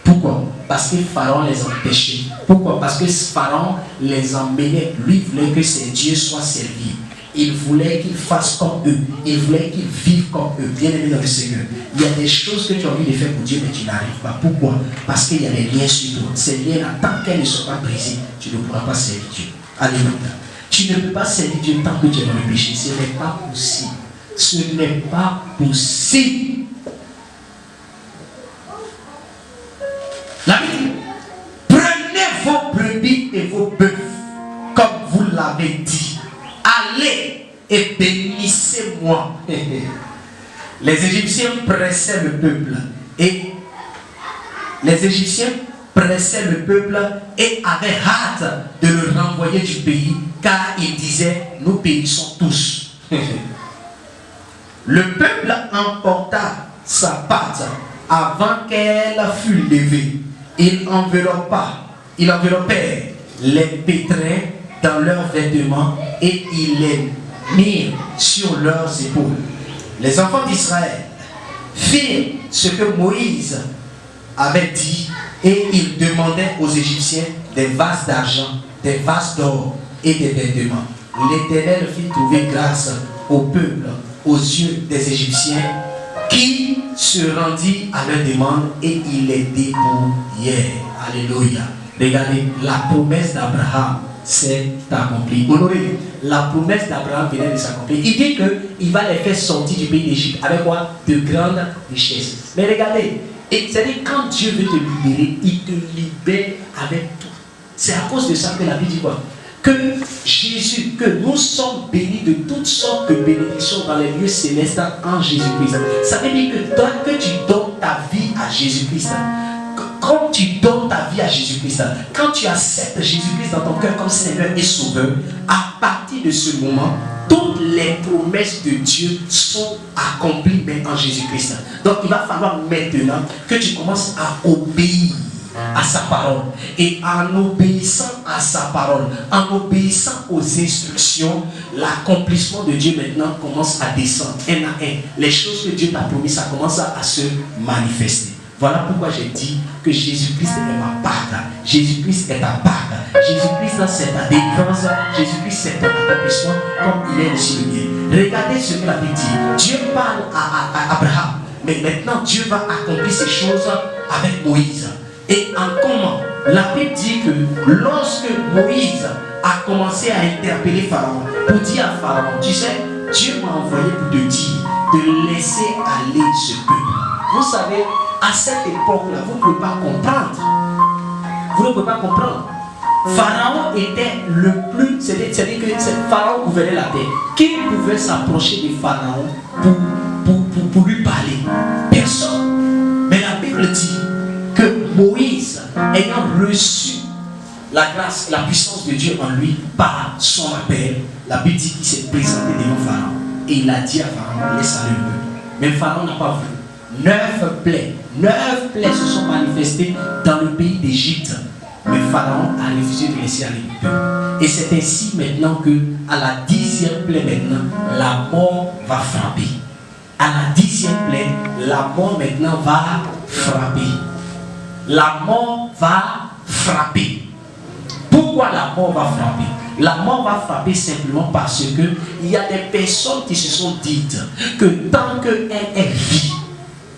Pourquoi? Parce que Pharaon les empêchait. Pourquoi? Parce que Pharaon les emmenait. Lui voulait que ses dieux soient servis. Il voulait qu'ils fassent comme eux. Il voulait qu'ils vivent comme eux. Bien aimés dans le Seigneur. Il y a des choses que tu as envie de faire pour Dieu, mais tu n'arrives pas. Pourquoi? Parce qu'il y a des liens sur toi. Ces liens-là, tant qu'elles ne sont pas brisées, tu ne pourras pas servir Dieu. Alléluia. Tu ne peux pas servir Dieu tant que tu es dans le péché. Ce n'est pas possible. Ce n'est pas possible. La Bible dit, prenez vos brebis et vos bœufs, comme vous l'avez dit. Allez et bénissez-moi. Les Égyptiens pressaient le peuple et avaient hâte de le renvoyer du pays, car ils disaient, nous périssons tous. Le peuple emporta sa patte avant qu'elle fût levée. Il enveloppait les pétrins dans leurs vêtements et ils les mirent sur leurs épaules. Les enfants d'Israël firent ce que Moïse avait dit et ils demandaient aux Égyptiens des vases d'argent, des vases d'or et des vêtements. L'Éternel fit trouver grâce au peuple aux yeux des Égyptiens qui se rendit à leur demande et ils les dépouillèrent. Alléluia. Regardez, la promesse d'Abraham s'est accomplie. Honoré, la promesse d'Abraham venait de s'accomplir. Il dit qu'il va les faire sortir du pays d'Égypte avec quoi? De grandes richesses. Mais regardez, c'est-à-dire quand Dieu veut te libérer, il te libère avec tout. C'est à cause de ça que la Bible dit quoi? Que Jésus, que nous sommes bénis de toutes sortes de bénédictions dans les lieux célestes en Jésus-Christ. Ça veut dire que toi, que tu donnes ta vie à Jésus-Christ, quand tu donnes ta vie à Jésus-Christ, quand tu acceptes Jésus-Christ dans ton cœur comme Seigneur et Sauveur, à partir de ce moment, toutes les promesses de Dieu sont accomplies en Jésus-Christ. Donc il va falloir maintenant que tu commences à obéir à sa parole. Et en obéissant à sa parole, en obéissant aux instructions, l'accomplissement de Dieu maintenant commence à descendre un à un. Les choses que Dieu t'a promis, ça commence à se manifester. Voilà pourquoi j'ai dit que Jésus-Christ est ma part. Jésus-Christ est ta part. Jésus-Christ c'est ta défense. Jésus-Christ c'est ton accomplissement comme il est aussi le mien. Regardez ce que la Bible dit. Dieu parle à Abraham. Mais maintenant Dieu va accomplir ces choses avec Moïse. Et en comment? La Bible dit que lorsque Moïse a commencé à interpeller Pharaon, pour dire à Pharaon, tu sais, Dieu m'a envoyé pour te dire de laisser aller ce peuple. Vous savez, à cette époque-là, vous ne pouvez pas comprendre. Vous ne pouvez pas comprendre. Pharaon était le plus, c'est-à-dire que Pharaon gouvernait la terre. Qui pouvait s'approcher de Pharaon pour lui parler? Personne. Mais la Bible dit que Moïse, ayant reçu la grâce, la puissance de Dieu en lui par son appel, la Bible dit qu'il s'est présenté devant Pharaon et il a dit à Pharaon, laisse aller le peuple. Mais Pharaon n'a pas voulu. 9 plaies se sont manifestées dans le pays d'Égypte. Mais Pharaon a refusé de laisser aller le peuple. Et c'est ainsi maintenant que à la 10e plaie maintenant, la mort va frapper. À la 10e plaie, la mort maintenant va frapper. La mort va frapper. Pourquoi la mort va frapper? La mort va frapper simplement parce que il y a des personnes qui se sont dites que tant qu'elle est vie,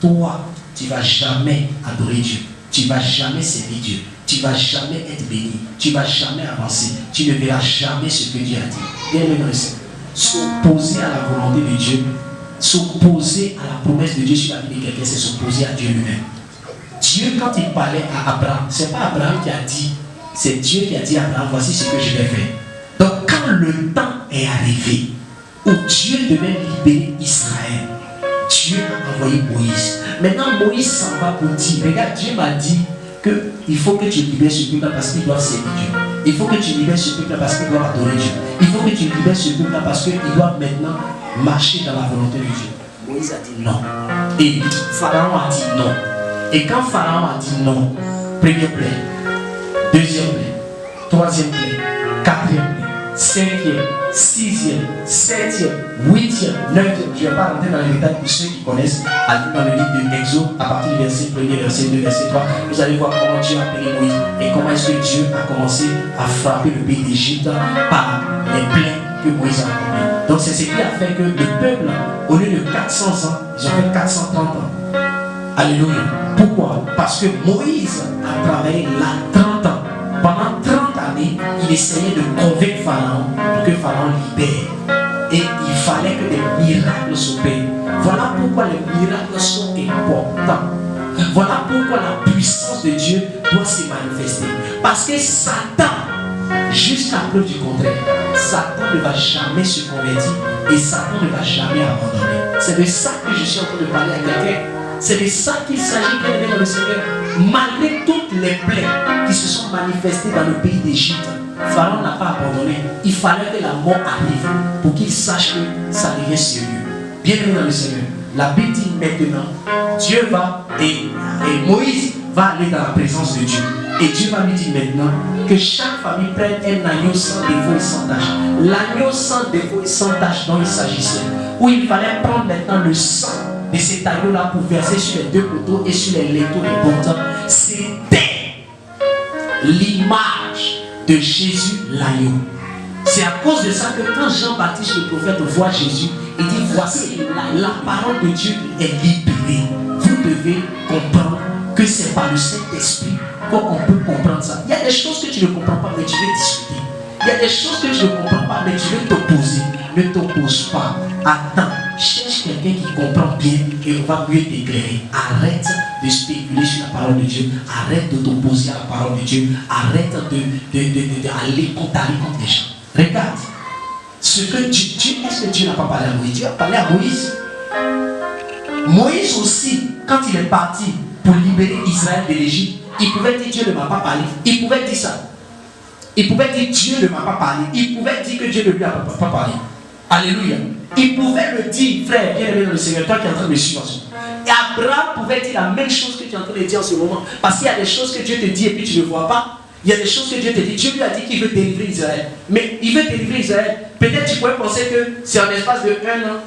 toi, tu ne vas jamais adorer Dieu. Tu ne vas jamais servir Dieu. Tu ne vas jamais être béni. Tu ne vas jamais avancer. Tu ne verras jamais ce que Dieu a dit. Bien aimé, s'opposer à la volonté de Dieu, s'opposer à la promesse de Dieu sur la vie de quelqu'un, c'est s'opposer à Dieu lui-même. Dieu, quand il parlait à Abraham, ce n'est pas Abraham qui a dit, c'est Dieu qui a dit à Abraham, voici ce que je vais faire. Donc quand le temps est arrivé, où Dieu devait libérer Israël, Dieu a envoyé Moïse. Maintenant Moïse s'en va pour dire, regarde, Dieu m'a dit qu'il faut que tu libères ce peuple parce qu'il doit servir Dieu. Il faut que tu libères ce peuple parce qu'il doit adorer Dieu. Il faut que tu libères ce peuple parce qu'il doit maintenant marcher dans la volonté de Dieu. Moïse a dit non. Et Pharaon a dit non. Et quand Pharaon a dit non, première plaie, deuxième plaie, troisième plaie, quatrième plaie, cinquième, sixième, septième, huitième, neuvième. Je ne vais pas rentrer dans les détails pour ceux qui connaissent. Allez dans le livre de Exode, à partir du verset 1er, verset 2, verset 3, vous allez voir comment Dieu a appelé Moïse et comment est-ce que Dieu a commencé à frapper le pays d'Égypte par les plaies que Moïse a accomplies. Donc c'est ce qui a fait que le peuple, au lieu de 400 ans, ils ont fait 430 ans. Alléluia. Pourquoi? Parce que Moïse a travaillé là 30 ans. Pendant 30 années, il essayait de convaincre Pharaon pour que Pharaon libère. Et il fallait que des miracles s'opèrent. Voilà pourquoi les miracles sont importants. Voilà pourquoi la puissance de Dieu doit se manifester. Parce que Satan, jusqu'à preuve du contraire, Satan ne va jamais se convertir et Satan ne va jamais abandonner. C'est de ça que je suis en train de parler à quelqu'un. C'est de ça qu'il s'agit, bien aimé dans le Seigneur. Malgré toutes les plaies qui se sont manifestées dans le pays d'Égypte, Pharaon n'a pas abandonné. Il fallait que la mort arrive pour qu'il sache que ça devient sérieux. Bien aimé dans le Seigneur, la Bible dit maintenant, Dieu va et Moïse va aller dans la présence de Dieu. Et Dieu va lui dire maintenant que chaque famille prenne un agneau sans défaut et sans tâche. L'agneau sans défaut et sans tâche dont il s'agissait, où il fallait prendre maintenant le sang de cet agneau-là pour verser sur les deux poteaux et sur les linteaux des portes. C'était l'image de Jésus l'agneau. C'est à cause de ça que quand Jean-Baptiste le prophète voit Jésus, il dit voici la parole de Dieu est libérée. Vous devez comprendre que c'est par le Saint-Esprit qu'on peut comprendre ça. Il y a des choses que tu ne comprends pas, mais tu veux discuter. Il y a des choses que tu ne comprends pas, mais tu veux t'opposer. Ne t'oppose pas. Attends, cherche quelqu'un qui comprend bien et on va mieux t'éclairer. Arrête de spéculer sur la parole de Dieu. Arrête de t'opposer à la parole de Dieu. Arrête d'aller contre les gens. Regarde. Ce que Dieu, est-ce que Dieu n'a pas parlé à Moïse? Dieu a parlé à Moïse. Moïse aussi, quand il est parti pour libérer Israël de l'Égypte, il pouvait dire Dieu ne m'a pas parlé. Il pouvait dire ça. Il pouvait dire Dieu ne m'a pas parlé. Il pouvait dire que Dieu ne lui a pas parlé. Alléluia. Il pouvait le dire, frère, bien aimé dans le Seigneur, toi qui es en train de me suivre. Et Abraham pouvait dire la même chose que tu es en train de dire en ce moment. Parce qu'il y a des choses que Dieu te dit et puis tu ne vois pas. Il y a des choses que Dieu te dit. Dieu lui a dit qu'il veut délivrer Israël. Mais il veut délivrer Israël. Peut-être tu pourrais penser que c'est en espace de 1 an.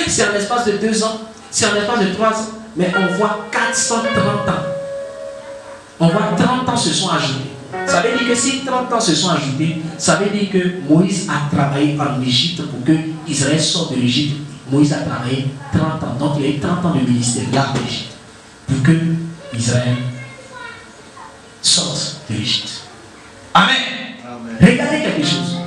C'est en espace de 2 ans. C'est en espace de 3 ans. Mais on voit 430 ans. On voit 30 ans se sont ajoutés. Ça veut dire que si 30 ans se sont ajoutés, ça veut dire que Moïse a travaillé en Égypte pour que Israël sorte de l'Égypte. Moïse a travaillé 30 ans. Donc il y a eu 30 ans de ministère là en Égypte. Pour que Israël sorte de l'Égypte. Amen. Amen. Regardez quelque chose.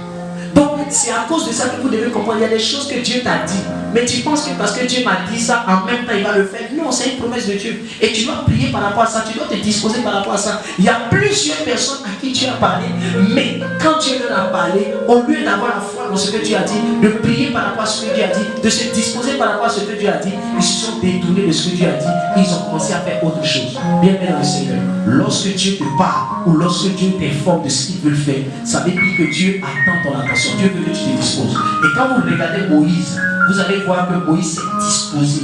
Donc c'est à cause de ça que vous devez comprendre. Il y a des choses que Dieu t'a dit. Mais tu penses que parce que Dieu m'a dit ça, en même temps il va le faire. Non, c'est une promesse de Dieu. Et tu dois prier par rapport à ça. Tu dois te disposer par rapport à ça. Il y a plusieurs personnes à qui Dieu a parlé. Mais quand Dieu leur a parlé, au lieu d'avoir la foi dans ce que Dieu a dit, de prier par rapport à ce que Dieu a dit, de se disposer par rapport à ce que Dieu a dit, ils se sont détournés de ce que Dieu a dit. Ils ont commencé à faire autre chose. Bien aimé dans le Seigneur, lorsque Dieu te parle ou lorsque Dieu t'informe de ce qu'il veut faire, ça veut dire que Dieu attend ton attention. Dieu veut que tu te disposes. Et quand vous regardez Moïse, vous allez voir que Moïse s'est disposé.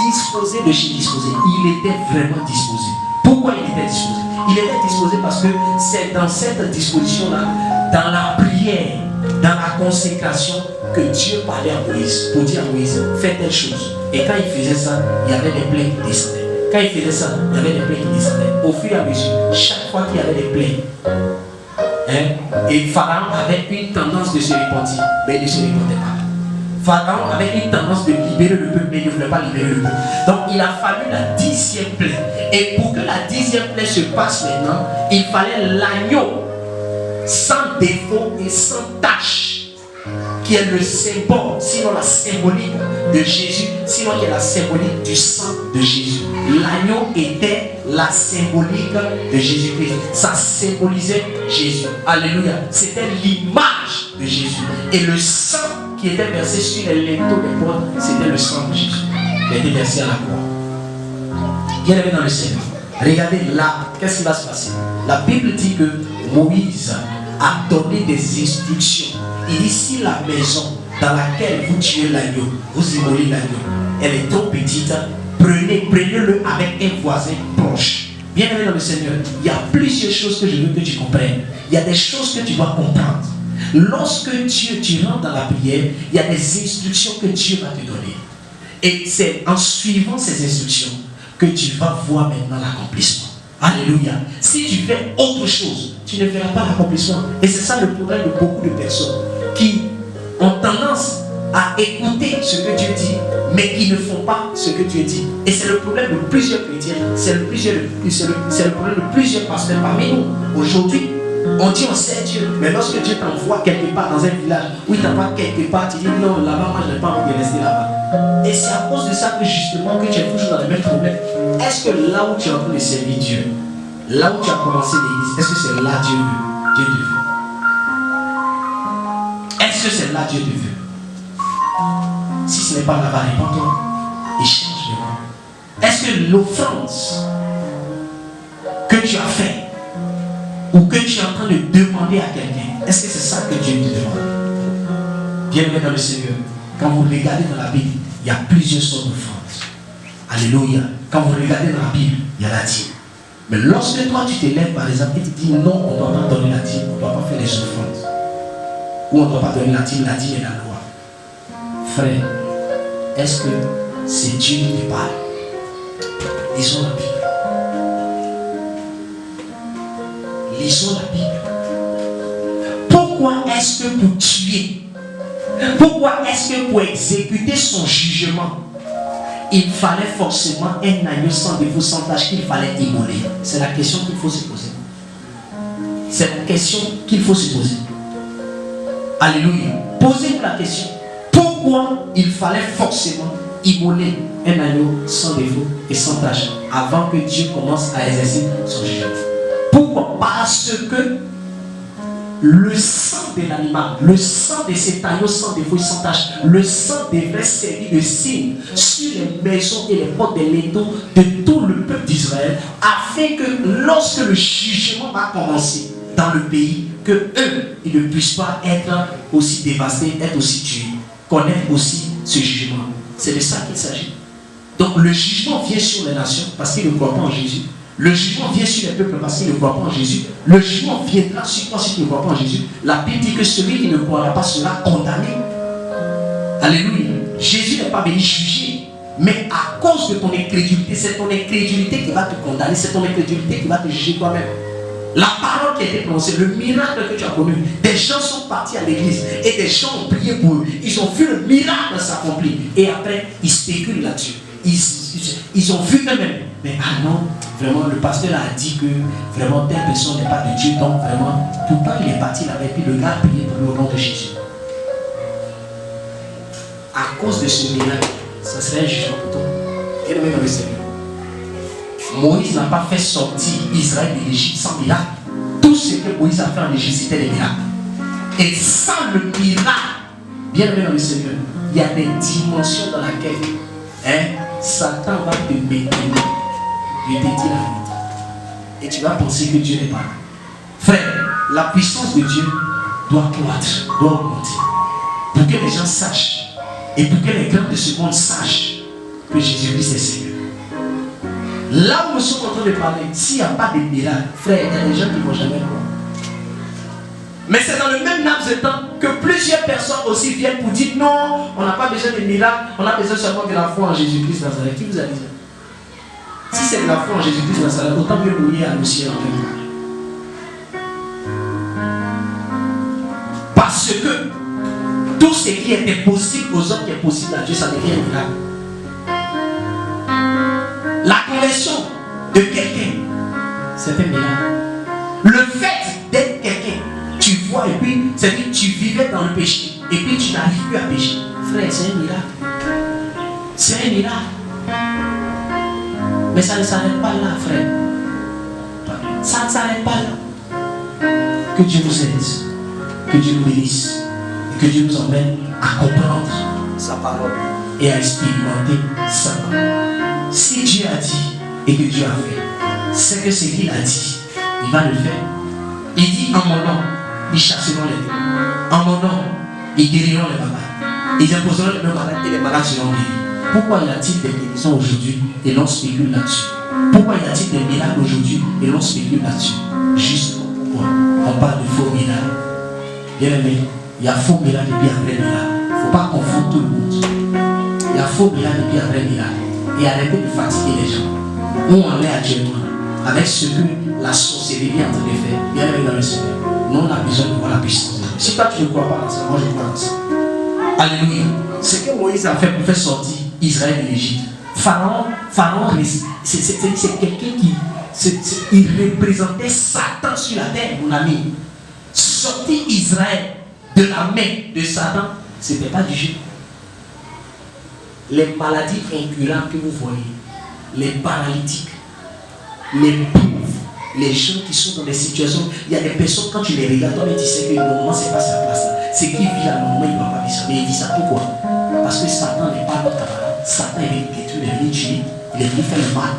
Disposé de chez disposé. Il était vraiment disposé. Pourquoi il était disposé? Il était disposé parce que c'est dans cette disposition-là, dans la prière, dans la consécration, que Dieu parlait à Moïse pour dire à Moïse, fais telle chose. Et quand il faisait ça, il y avait des plaies qui descendaient. Quand il faisait ça, il y avait des plaies qui descendaient. Au fur et à mesure, chaque fois qu'il y avait des plaies, et Pharaon avait une tendance de se repentir, mais il ne se repentait pas. Pharaon avait une tendance de libérer le peuple, mais il ne voulait pas libérer le peuple. Donc il a fallu la 10e plaie. Et pour que la 10e plaie se passe maintenant, il fallait l'agneau sans défaut et sans tache, qui est le symbole, sinon la symbolique de Jésus, sinon qui est la symbolique du sang de Jésus. L'agneau était la symbolique de Jésus-Christ. Ça symbolisait Jésus. Alléluia. C'était l'image de Jésus. Et le sang qui était versé sur les linteaux des portes, c'était le sang de Jésus qui était versé à la croix. Bien aimé dans le Seigneur, regardez là, qu'est-ce qui va se passer? La Bible dit que Moïse a donné des instructions. Il dit, si la maison dans laquelle vous tuez l'agneau, vous immolez l'agneau, elle est trop petite, prenez-le avec un voisin proche. Bien aimé dans le Seigneur, il y a plusieurs choses que je veux que tu comprennes. Il y a des choses que tu dois comprendre. Lorsque tu rentres dans la prière, il y a des instructions que Dieu va te donner. Et c'est en suivant ces instructions que tu vas voir maintenant l'accomplissement. Alléluia. Si tu fais autre chose, tu ne verras pas l'accomplissement. Et c'est ça le problème de beaucoup de personnes qui ont tendance à écouter ce que Dieu dit, mais qui ne font pas ce que Dieu dit. Et c'est le problème de plusieurs chrétiens, c'est le problème de plusieurs pasteurs parmi nous. Aujourd'hui, on dit on sait Dieu, mais lorsque Dieu t'envoie quelque part dans un village, ou il t'envoie quelque part, tu dis non, là-bas, moi je n'ai pas envie de rester là-bas. Et c'est à cause de ça que justement que tu es toujours dans le même problème. Est-ce que là où tu es en train de servir Dieu, là où tu as commencé l'église, est-ce que c'est là Dieu veut? Dieu te veut. Est-ce que c'est là Dieu te veut? Si ce n'est pas là-bas, réponds-toi et change de voie. Est-ce que l'offrande que tu as faite ou que tu es en train de demander à quelqu'un, est-ce que c'est ça que Dieu te demande? Bien-aimé dans le Seigneur, quand vous regardez dans la Bible, il y a plusieurs sortes d'offrandes. Alléluia. Quand vous regardez dans la Bible, il y a la dîme. Mais lorsque toi tu te lèves par exemple et tu dis non, on ne doit pas donner la dîme, on ne doit pas faire les offrandes, ou on ne doit pas donner la dîme est la loi. Frère, est-ce que c'est Dieu qui te parle? Lisons la Bible. Lisons la Bible. Pourquoi est-ce que pour tuer, pourquoi est-ce que pour exécuter son jugement, il fallait forcément un agneau sans défaut, sans tâche qu'il fallait immoler? C'est la question qu'il faut se poser. C'est la question qu'il faut se poser. Alléluia. Posez-vous la question. Pourquoi il fallait forcément immoler un agneau sans défaut et sans tâche avant que Dieu commence à exercer son jugement? Pourquoi? Parce que le sang de l'animal, le sang de cet agneau sans défaut et sans tâche, le sang devait servir de signe sur les maisons et les portes des linteaux de tout le peuple d'Israël, afin que lorsque le jugement va commencer dans le pays, que eux, ils ne puissent pas être aussi dévastés, être aussi tués, connaître aussi ce jugement. C'est de ça qu'il s'agit. Donc le jugement vient sur les nations parce qu'ils ne croient pas en Jésus. Le jugement vient sur les peuples parce qu'ils ne croient pas en Jésus. Le jugement viendra sur toi si tu ne crois pas en Jésus. La Bible dit que celui qui ne croira pas sera condamné. Alléluia. Jésus n'est pas venu juger, mais à cause de ton incrédulité, c'est ton incrédulité qui va te condamner, c'est ton incrédulité qui va te juger toi-même. La parole qui a été prononcée, le miracle que tu as connu, des gens sont partis à l'église et des gens ont prié pour eux. Ils ont vu le miracle s'accomplir et après ils spéculent là-dessus. Ils ont vu eux-mêmes. Mais ah non, vraiment le pasteur a dit que vraiment telle personne n'est pas de Dieu, donc vraiment, pourtant il est parti là-bas et puis le gars a prié pour le nom de Jésus. À cause de ce miracle, ça serait un jugement pour toi. Et le même dans le Seigneur. Moïse n'a pas fait sortir Israël de l'Égypte sans miracle. Tout ce que Moïse a fait en Égypte, c'était des miracles. Et sans le miracle, bien aimé dans le Seigneur, il y a des dimensions dans lesquelles Satan va te maintenir. Il te dit la vérité. Et tu vas penser que Dieu n'est pas là. Frère, la puissance de Dieu doit croître, doit augmenter. Pour que les gens sachent, et pour que les grands de ce monde sachent que Jésus-Christ est Seigneur. Là où nous sommes en train de parler, s'il n'y a pas de miracle, frère, il y a des gens qui ne vont jamais croire. Mais c'est dans le même laps de temps que plusieurs personnes aussi viennent pour dire non, on n'a pas besoin de miracles, on a besoin seulement de la foi en Jésus-Christ Nazareth. Qui vous a dit ça? Si c'est de la foi en Jésus-Christ Nazareth, autant mieux mourir à le ciel en fait. Parce que tout ce qui était possible aux hommes qui est possible à Dieu, ça devient un miracle. La conversion de quelqu'un, c'est un miracle. Le fait d'être quelqu'un, tu vois, et puis c'est que tu vivais dans le péché, et puis tu n'arrives plus à pécher. Frère, c'est un miracle. C'est un miracle. Mais ça ne s'arrête pas là, frère. Ça ne s'arrête pas là. Que Dieu nous aide, que Dieu nous bénisse, et que Dieu nous emmène à comprendre sa parole et à expérimenter sa parole. Si Dieu a dit et que Dieu a fait, c'est que ce qu'il a dit, il va le faire. Il dit en mon nom, ils chasseront les démons. En mon nom, ils guériront les malades. Ils imposeront les malades et les malades seront guéris. Pourquoi y a-t-il des guérisons aujourd'hui et l'on spécule là-dessus? Pourquoi y a-t-il des miracles aujourd'hui et l'on spécule là-dessus? Justement pourquoi on parle de faux miracles. Bien aimé, il y a faux miracles et puis après miracle. Il ne faut pas confondre tout le monde. Il y a faux miracles et puis après miracle. Et arrêtez de fatiguer les gens. Où on est actuellement, avec ce que la sorcellerie est en train de faire, bien aimé dans le Seigneur, nous on a besoin de voir la puissance de Dieu. Si toi tu ne crois pas dans ça, moi je crois dans ça. Alléluia. Ce que Moïse a fait pour faire sortir Israël de l'Égypte. Pharaon, c'est quelqu'un qui il représentait Satan sur la terre, mon ami. Sortir Israël de la main de Satan, ce n'était pas du jeu. Les maladies incurables que vous voyez, les paralytiques, les pauvres, les gens qui sont dans des situations, il y a des personnes, quand tu les regardes, toi, tu sais que normalement, ce n'est pas sa place. C'est qui vit là, normalement, il ne va pas vivre ça. Mais il dit ça pourquoi? Parce que Satan n'est pas notre camarade. Satan est venu détruire, il est venu tuer, il est venu faire le mal.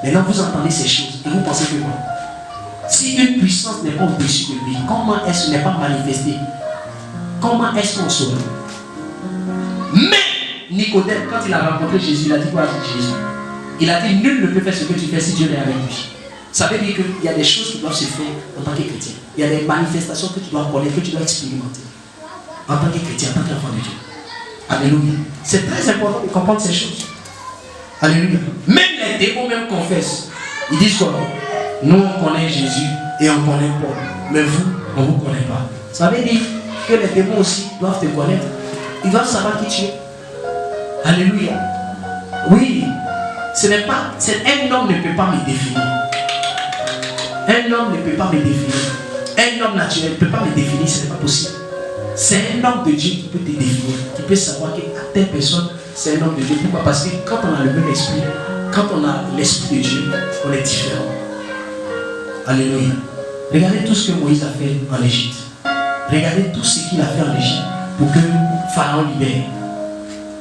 Maintenant, vous entendez ces choses et vous pensez que quoi? Si une puissance n'est pas au-dessus de lui, comment est-ce qu'elle n'est pas manifestée? Comment est-ce qu'on saura? Mais Nicodème, quand il a rencontré Jésus, il a dit quoi à Jésus? Il a dit, nul ne peut faire ce que tu fais si Dieu est avec lui. Ça veut dire qu'il y a des choses qui doivent se faire en tant que chrétien. Il y a des manifestations que tu dois connaître, que tu dois expérimenter. En tant que chrétien, en tant qu'enfant de Dieu. Alléluia. C'est très important de comprendre ces choses. Alléluia. Même les démons même confessent. Ils disent quoi? Nous on connaît Jésus et on connaît Paul. Mais vous, on ne vous connaît pas. Ça veut dire que les démons aussi doivent te connaître. Ils doivent savoir qui tu es. Alléluia. Oui. Ce n'est pas. Un homme ne peut pas me définir. Un homme ne peut pas me définir. Un homme naturel ne peut pas me définir, ce n'est pas possible. C'est un homme de Dieu qui peut te définir, qui peut savoir qu'à telle personne, c'est un homme de Dieu. Pourquoi? Parce que quand on a le même esprit, quand on a l'esprit de Dieu, on est différent. Alléluia. Regardez tout ce que Moïse a fait en Égypte. Regardez tout ce qu'il a fait en Égypte pour que Pharaon libère.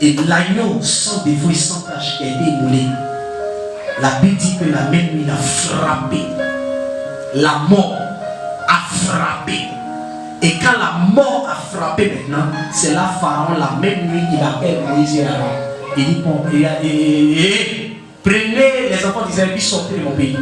Et l'agneau sans défaut et sans tache qui a été immolé, la Bible dit que la même nuit a frappé. La mort a frappé. Et quand la mort a frappé maintenant, c'est là Pharaon, la même nuit, il appelle Moïse et Aaron. Il dit, bon, prenez les enfants d'Israël et sortez de mon pays.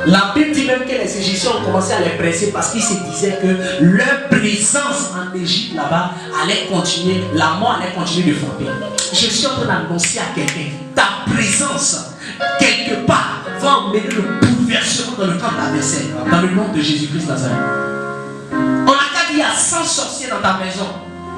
La Bible dit même que les Égyptiens ont commencé à les presser parce qu'ils se disaient que leur présence en Égypte là-bas allait continuer, la mort allait continuer de frapper. Je suis en train d'annoncer à quelqu'un, ta présence quelque part va emmener le bouleversement dans le camp de l'adversaire, dans le nom de Jésus-Christ Nazareth. On a qu'à dire il y a 100 sorciers dans ta maison.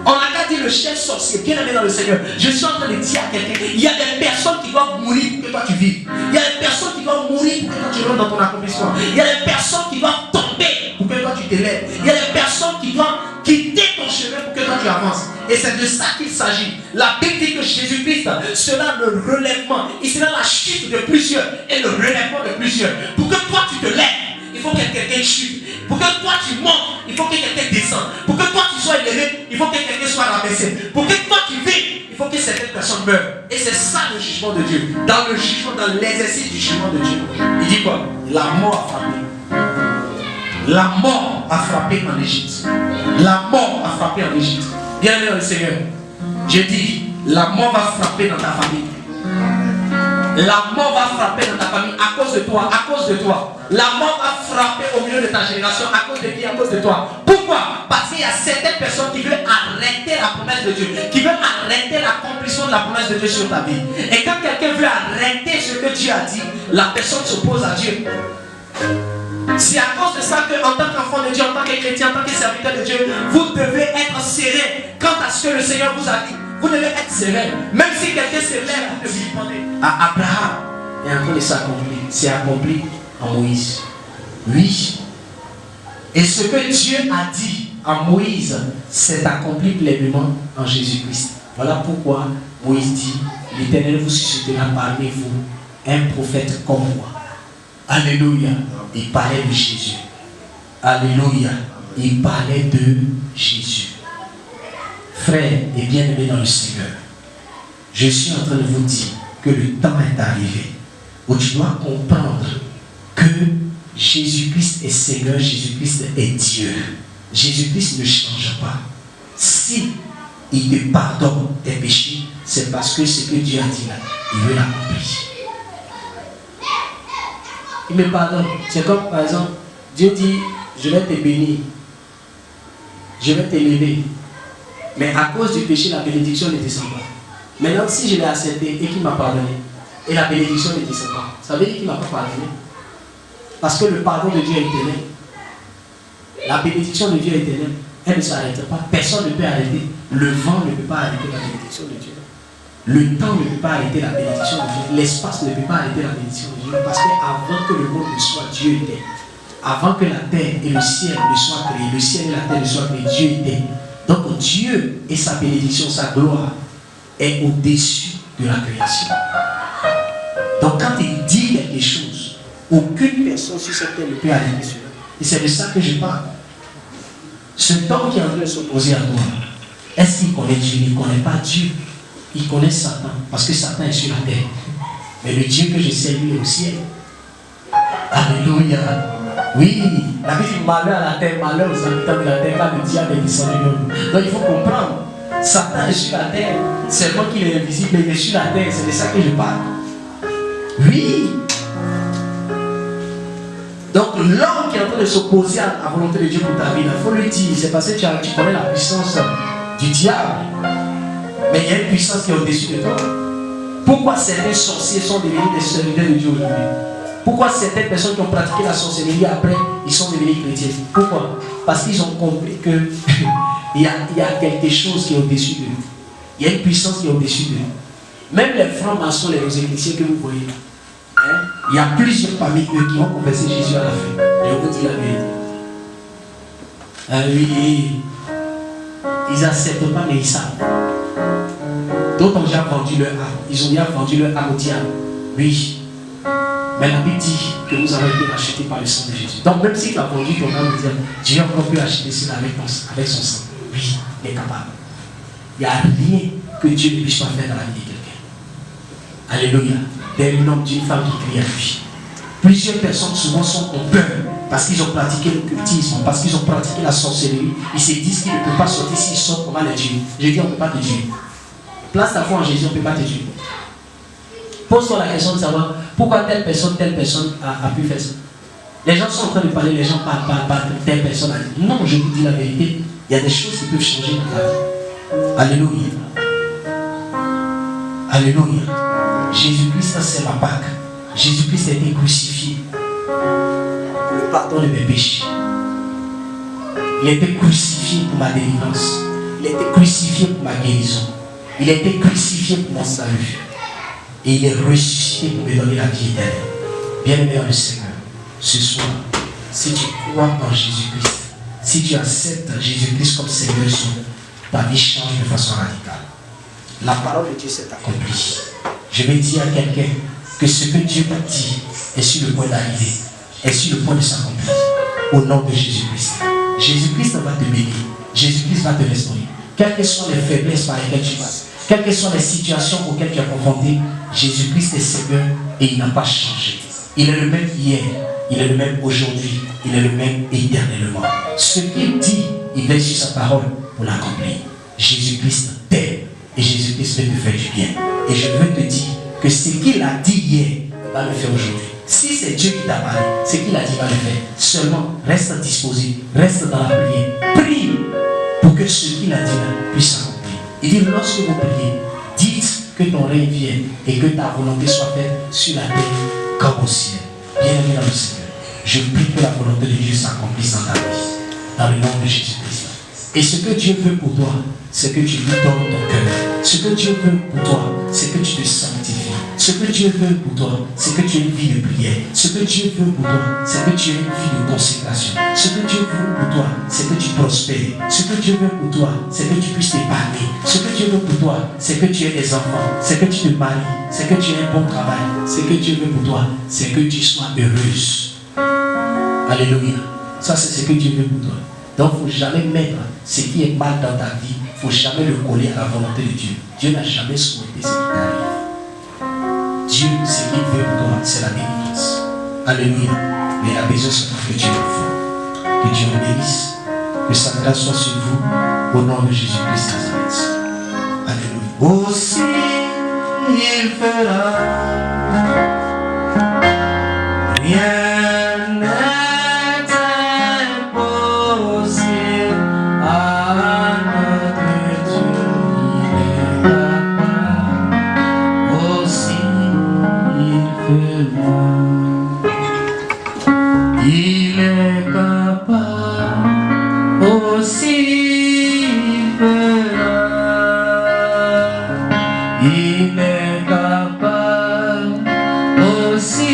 On a qu'à dire le chef sorcier, bien aimé dans le Seigneur. Je suis en train de dire à quelqu'un, il y a des personnes qui doivent mourir pour que toi tu vives. Il y a des personnes qui doivent mourir pour que toi tu rentres dans ton accomplissement. Il y a des personnes qui doivent tomber pour que toi tu t'élèves. Il y a des personnes qui doivent quitter ton chemin pour que toi tu avances. Et c'est de ça qu'il s'agit. La Bible dit que Jésus-Christ sera le relèvement. Il sera la chute de plusieurs et le relèvement de plusieurs. Pour que toi tu te lèves, il faut que quelqu'un chute. Pour que toi tu montes, il faut que quelqu'un descende. Pour que toi tu sois élevé, il faut que quelqu'un soit rabaissé. Pour que toi tu vives, il faut que certaines personnes meurent. Et c'est ça le jugement de Dieu. Dans le jugement, dans l'exercice du jugement de Dieu. Il dit quoi? La mort a frappé. La mort a frappé en Égypte. La mort a frappé en Égypte. Bien aimé dans le Seigneur, je dis, la mort va frapper dans ta famille. La mort va frapper dans ta famille à cause de toi, à cause de toi. La mort va frapper au milieu de ta génération à cause de qui? À cause de toi. Pourquoi? Parce qu'il y a certaines personnes qui veulent arrêter la promesse de Dieu, qui veulent arrêter l'accomplissement de la promesse de Dieu sur ta vie. Et quand quelqu'un veut arrêter ce que Dieu a dit, la personne s'oppose à Dieu. C'est à cause de ça qu'en tant qu'enfant de Dieu, en tant que chrétien, en tant que serviteur de Dieu, vous devez être serein quant à ce que le Seigneur vous a dit. Vous devez être serein. Même si quelqu'un se lève, vous devez demander. À Abraham est en train de s'accomplir. C'est accompli en Moïse. Oui. Et ce que Dieu a dit en Moïse, c'est accompli pleinement en Jésus-Christ. Voilà pourquoi Moïse dit, l'Éternel vous suscitera parmi vous un prophète comme moi. Alléluia. Il parlait de Jésus. Alléluia. Il parlait de Jésus. Frères et bien-aimés dans le Seigneur, je suis en train de vous dire que le temps est arrivé où tu dois comprendre que Jésus-Christ est Seigneur, Jésus-Christ est Dieu. Jésus-Christ ne change pas. Si il te pardonne tes péchés, c'est parce que ce que Dieu a dit là, il veut l'accomplir. Il me pardonne. C'est comme par exemple, Dieu dit, je vais te bénir, je vais t'élever. Mais à cause du péché, la bénédiction ne descend pas. Maintenant, si je l'ai accepté et qu'il m'a pardonné, et la bénédiction ne descend pas, ça veut dire qu'il ne m'a pas pardonné. Parce que le pardon de Dieu est éternel. La bénédiction de Dieu est éternelle. Elle ne s'arrête pas. Personne ne peut arrêter. Le vent ne peut pas arrêter la bénédiction de Dieu. Le temps ne peut pas arrêter la bénédiction de Dieu. L'espace ne peut pas arrêter la bénédiction de Dieu. Parce qu'avant que le monde ne soit, Dieu était. Avant que la terre et le ciel ne soient créés, le ciel et la terre ne soient créés, Dieu était. Donc Dieu et sa bénédiction, sa gloire est au-dessus de la création. Donc quand il dit quelque chose, aucune personne sur cette terre ne peut arrêter cela. Et c'est de ça que je parle. Cet homme qui est en train de s'opposer à toi, est-ce qu'il connaît Dieu? Il ne connaît pas Dieu. Il connaît Satan, parce que Satan est sur la terre. Mais le Dieu que je sais, lui, est au ciel. Alléluia. Oui, la Bible dit malheur à la terre, malheur aux habitants de la terre, car le diable est descendu de nous. Donc il faut comprendre Satan est sur la terre, seulement qu'il est invisible, mais il est sur la terre, c'est de ça que je parle. Oui. Donc l'homme qui est en train de s'opposer à la volonté de Dieu pour ta vie, il faut lui dire, c'est parce que tu connais la puissance du diable. Mais il y a une puissance qui est au-dessus de toi. Pourquoi certains sorciers sont devenus des serviteurs de Dieu aujourd'hui? Pourquoi certaines personnes qui ont pratiqué la sorcellerie après, ils sont devenus chrétiens? Pourquoi? Parce qu'ils ont compris que il y a quelque chose qui est au-dessus d'eux. Il y a une puissance qui est au-dessus d'eux. Même les francs-maçons, les rosicruciens que vous voyez, hein, il y a plusieurs parmi eux qui ont confessé Jésus à la fin. Je vous dis la vérité. Ah oui, ils n'acceptent pas, mais ils savent. D'autres ont déjà vendu leur âme. Ils ont déjà vendu leur âme au diable. Oui. Mais la Bible dit que nous avons été rachetés par le sang de Jésus. Donc même si tu as vendu ton âme au diable, Dieu a encore pu acheter cela avec son sang. Oui, il est capable. Il n'y a rien que Dieu ne puisse pas faire dans la vie de quelqu'un. Alléluia. D'un homme, d'une femme qui crie à lui. Plusieurs personnes souvent sont en peur parce qu'ils ont pratiqué le cultisme, parce qu'ils ont pratiqué la sorcellerie. Ils se disent qu'ils ne peuvent pas sortir s'ils sortent, comment les tuer. Je dis on ne peut pas te tuer. Place ta foi en Jésus, on ne peut pas te tuer. Pose-toi la question de savoir pourquoi telle personne a pu faire ça. Les gens sont en train de parler, les gens parlent, telle personne a dit. Non, je vous dis la vérité, il y a des choses qui peuvent changer dans ta vie. Alléluia. Alléluia. Jésus-Christ, c'est ma Pâque. Jésus-Christ a été crucifié pour le pardon de mes péchés. Il a été crucifié pour ma délivrance. Il a été crucifié pour ma guérison. Il a été crucifié pour mon salut. Et il est ressuscité pour me donner la vie éternelle. Bien-aimé dans le Seigneur, ce soir, si tu crois en Jésus-Christ, si tu acceptes Jésus-Christ comme Seigneur et Sauveur, ta vie change de façon radicale. La parole de Dieu s'est accomplie. Je vais dire à quelqu'un que ce que Dieu t'a dit est sur le point d'arriver, est sur le point de s'accomplir. Au nom de Jésus-Christ. Jésus-Christ va te bénir. Jésus-Christ va te restaurer. Quelles que soient les faiblesses par lesquelles tu passes, quelles que soient les situations auxquelles tu es confronté, Jésus-Christ est Seigneur et il n'a pas changé. Il est le même hier, il est le même aujourd'hui, il est le même éternellement. Ce qu'il dit, il veille sur sa parole pour l'accomplir. Jésus-Christ t'aime et Jésus-Christ veut te faire du bien. Et je veux te dire que ce qu'il a dit hier va le faire aujourd'hui. Si c'est Dieu qui t'a parlé, ce qu'il a dit va le faire. Seulement, reste disposé, reste dans la prière. Prie pour que ce qu'il a dit là puisse s'accomplir. Il dit, lorsque vous priez, dites que ton règne vienne et que ta volonté soit faite sur la terre comme au ciel. Bien-aimé dans le Seigneur, je prie que la volonté de Dieu s'accomplisse dans ta vie, dans le nom de Jésus-Christ. Et ce que Dieu veut pour toi, c'est que tu lui donnes ton cœur. Ce que Dieu veut pour toi, c'est que tu te sanctifies. Ce que Dieu veut pour toi, c'est que tu aies une vie de prière. Ce que Dieu veut pour toi, c'est que tu aies une vie de consécration. Ce que Dieu veut pour toi, c'est que tu prospères. Ce que Dieu veut pour toi, c'est que tu puisses t'épargner. Ce que Dieu veut pour toi, c'est que tu aies des enfants. C'est que tu te maries. C'est que tu aies un bon travail. Ce que Dieu veut pour toi, c'est que tu sois heureuse. Alléluia. Ça, c'est ce que Dieu veut pour toi. Donc, il ne faut jamais mettre ce qui est mal dans ta vie, il ne faut jamais le coller à la volonté de Dieu. Dieu n'a jamais souhaité ce qui t'arrive. Dieu, ce qu'il veut pour toi, c'est la délivrance. Alléluia. Mais il a besoin seulement que Dieu le fasse. Que Dieu le bénisse. Que sa grâce soit sur vous. Au nom de Jésus-Christ Nazareth. Alléluia. Aussi il fera. Rien n'est impossible à notre Dieu. Il est capable. Aussi il fera. Il est capable. Aussi il fera. Il est capable, aussi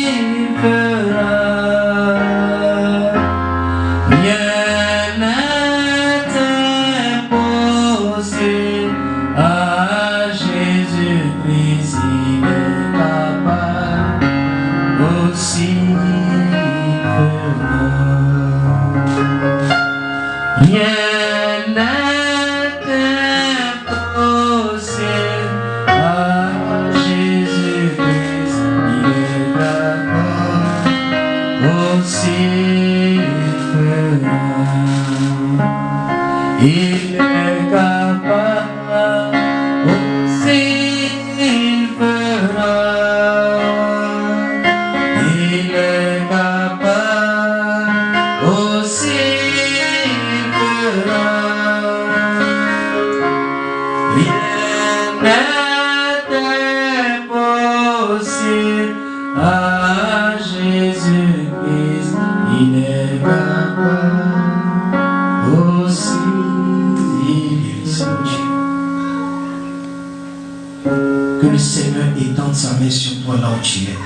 il fera. Rien n'est impossible à Jésus-Christ. Il est capable, aussi il fera. Rien n'est impossible à Jésus-Christ. Il est capable, aussi il fera. Il est capable. n'était possible à Jésus-Christ, il est capable aussi. Que le Seigneur étende sa main sur toi là où tu es.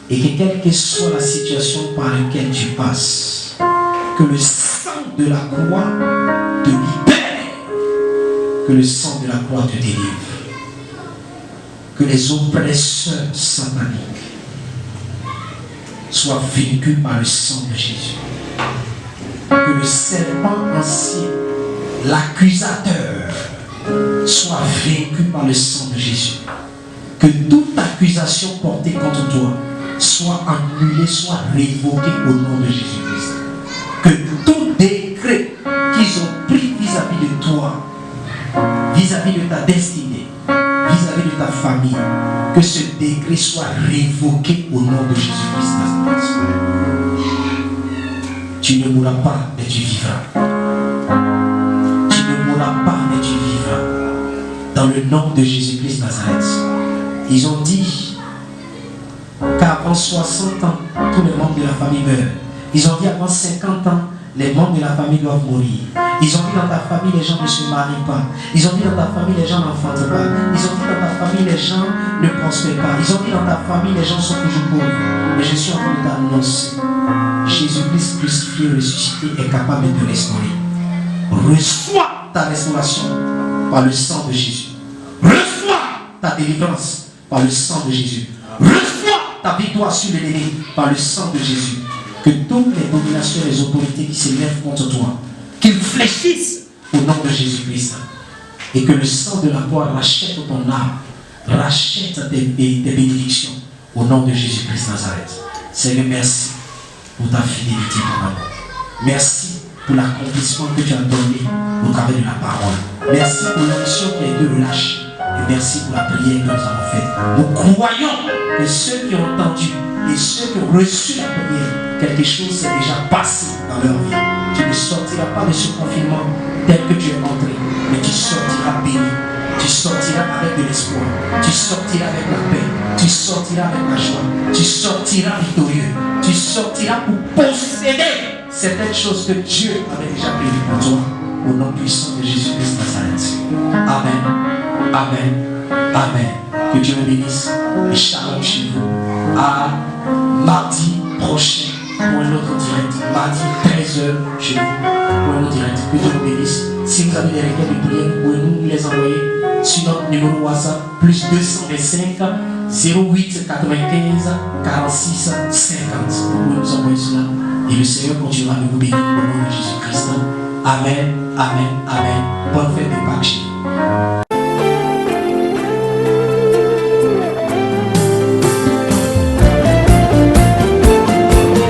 Et que quelle que soit la situation par laquelle tu passes, que le sang de la croix te libère. Que le sang de la croix te délivre. Que les oppresseurs sataniques soient vaincus par le sang de Jésus. Que le serpent ancien, l'accusateur, soit vaincu par le sang de Jésus. Que toute accusation portée contre toi soit annulée, soit révoquée au nom de Jésus-Christ. Que tout décret qu'ils ont pris vis-à-vis de toi, vis-à-vis de ta destinée, vis-à-vis de ta famille, que ce décret soit révoqué au nom de Jésus-Christ. Tu ne mourras pas, mais tu vivras. Tu ne mourras pas, mais tu vivras. Dans le nom de Jésus-Christ Nazareth. Ils ont dit qu'avant 60 ans, tous les membres de la famille meurent. Ils ont dit avant 50 ans, les membres de la famille doivent mourir. Ils ont dit dans ta famille, les gens ne se marient pas. Ils ont dit dans ta famille, les gens n'enfantent pas. Ils ont dit dans ta famille, les gens ne prospèrent pas. Ils ont dit dans ta famille, les gens sont toujours pauvres. Mais je suis en train de t'annoncer, Jésus-Christ crucifié, ressuscité est capable de te restaurer. Reçois ta restauration par le sang de Jésus. Reçois ta délivrance par le sang de Jésus. Reçois ta victoire sur l'ennemi par le sang de Jésus. Que toutes les dominations et les autorités qui s'élèvent contre toi, qu'ils fléchissent au nom de Jésus-Christ. Et que le sang de la croix rachète ton âme, rachète tes bénédictions au nom de Jésus-Christ Nazareth. Seigneur, merci pour ta fidélité, ton amour. Merci pour l'accomplissement que tu as donné au travers de la parole. Merci pour l'onction qui a été relâchée. Et merci pour la prière que nous avons faite. Nous croyons que ceux qui ont entendu et ceux qui ont reçu la prière, quelque chose s'est déjà passé dans leur vie. Tu ne sortiras pas de ce confinement tel que tu es entré, mais tu sortiras béni. Tu sortiras avec de l'espoir. Tu sortiras avec la paix. Tu sortiras avec la joie. Tu sortiras victorieux. Tu sortiras pour posséder certaines choses que Dieu avait déjà prévues pour toi. Au nom puissant de Jésus-Christ Nazareth. Amen. Amen. Amen. Que Dieu me bénisse. Et shalom chez vous. À mardi prochain pour un autre direct. Mardi 13h chez vous pour un autre direct. Que Dieu vous bénisse. Si vous avez des requêtes de prière, vous pouvez nous les envoyer sur notre numéro WhatsApp plus 225 08 95 46 50. Vous pouvez nous envoyer cela. Et le Seigneur continuera de vous bénir au nom de Jésus-Christ. Amen. Amen. Amen. Bonne fête de Pâques chez vous.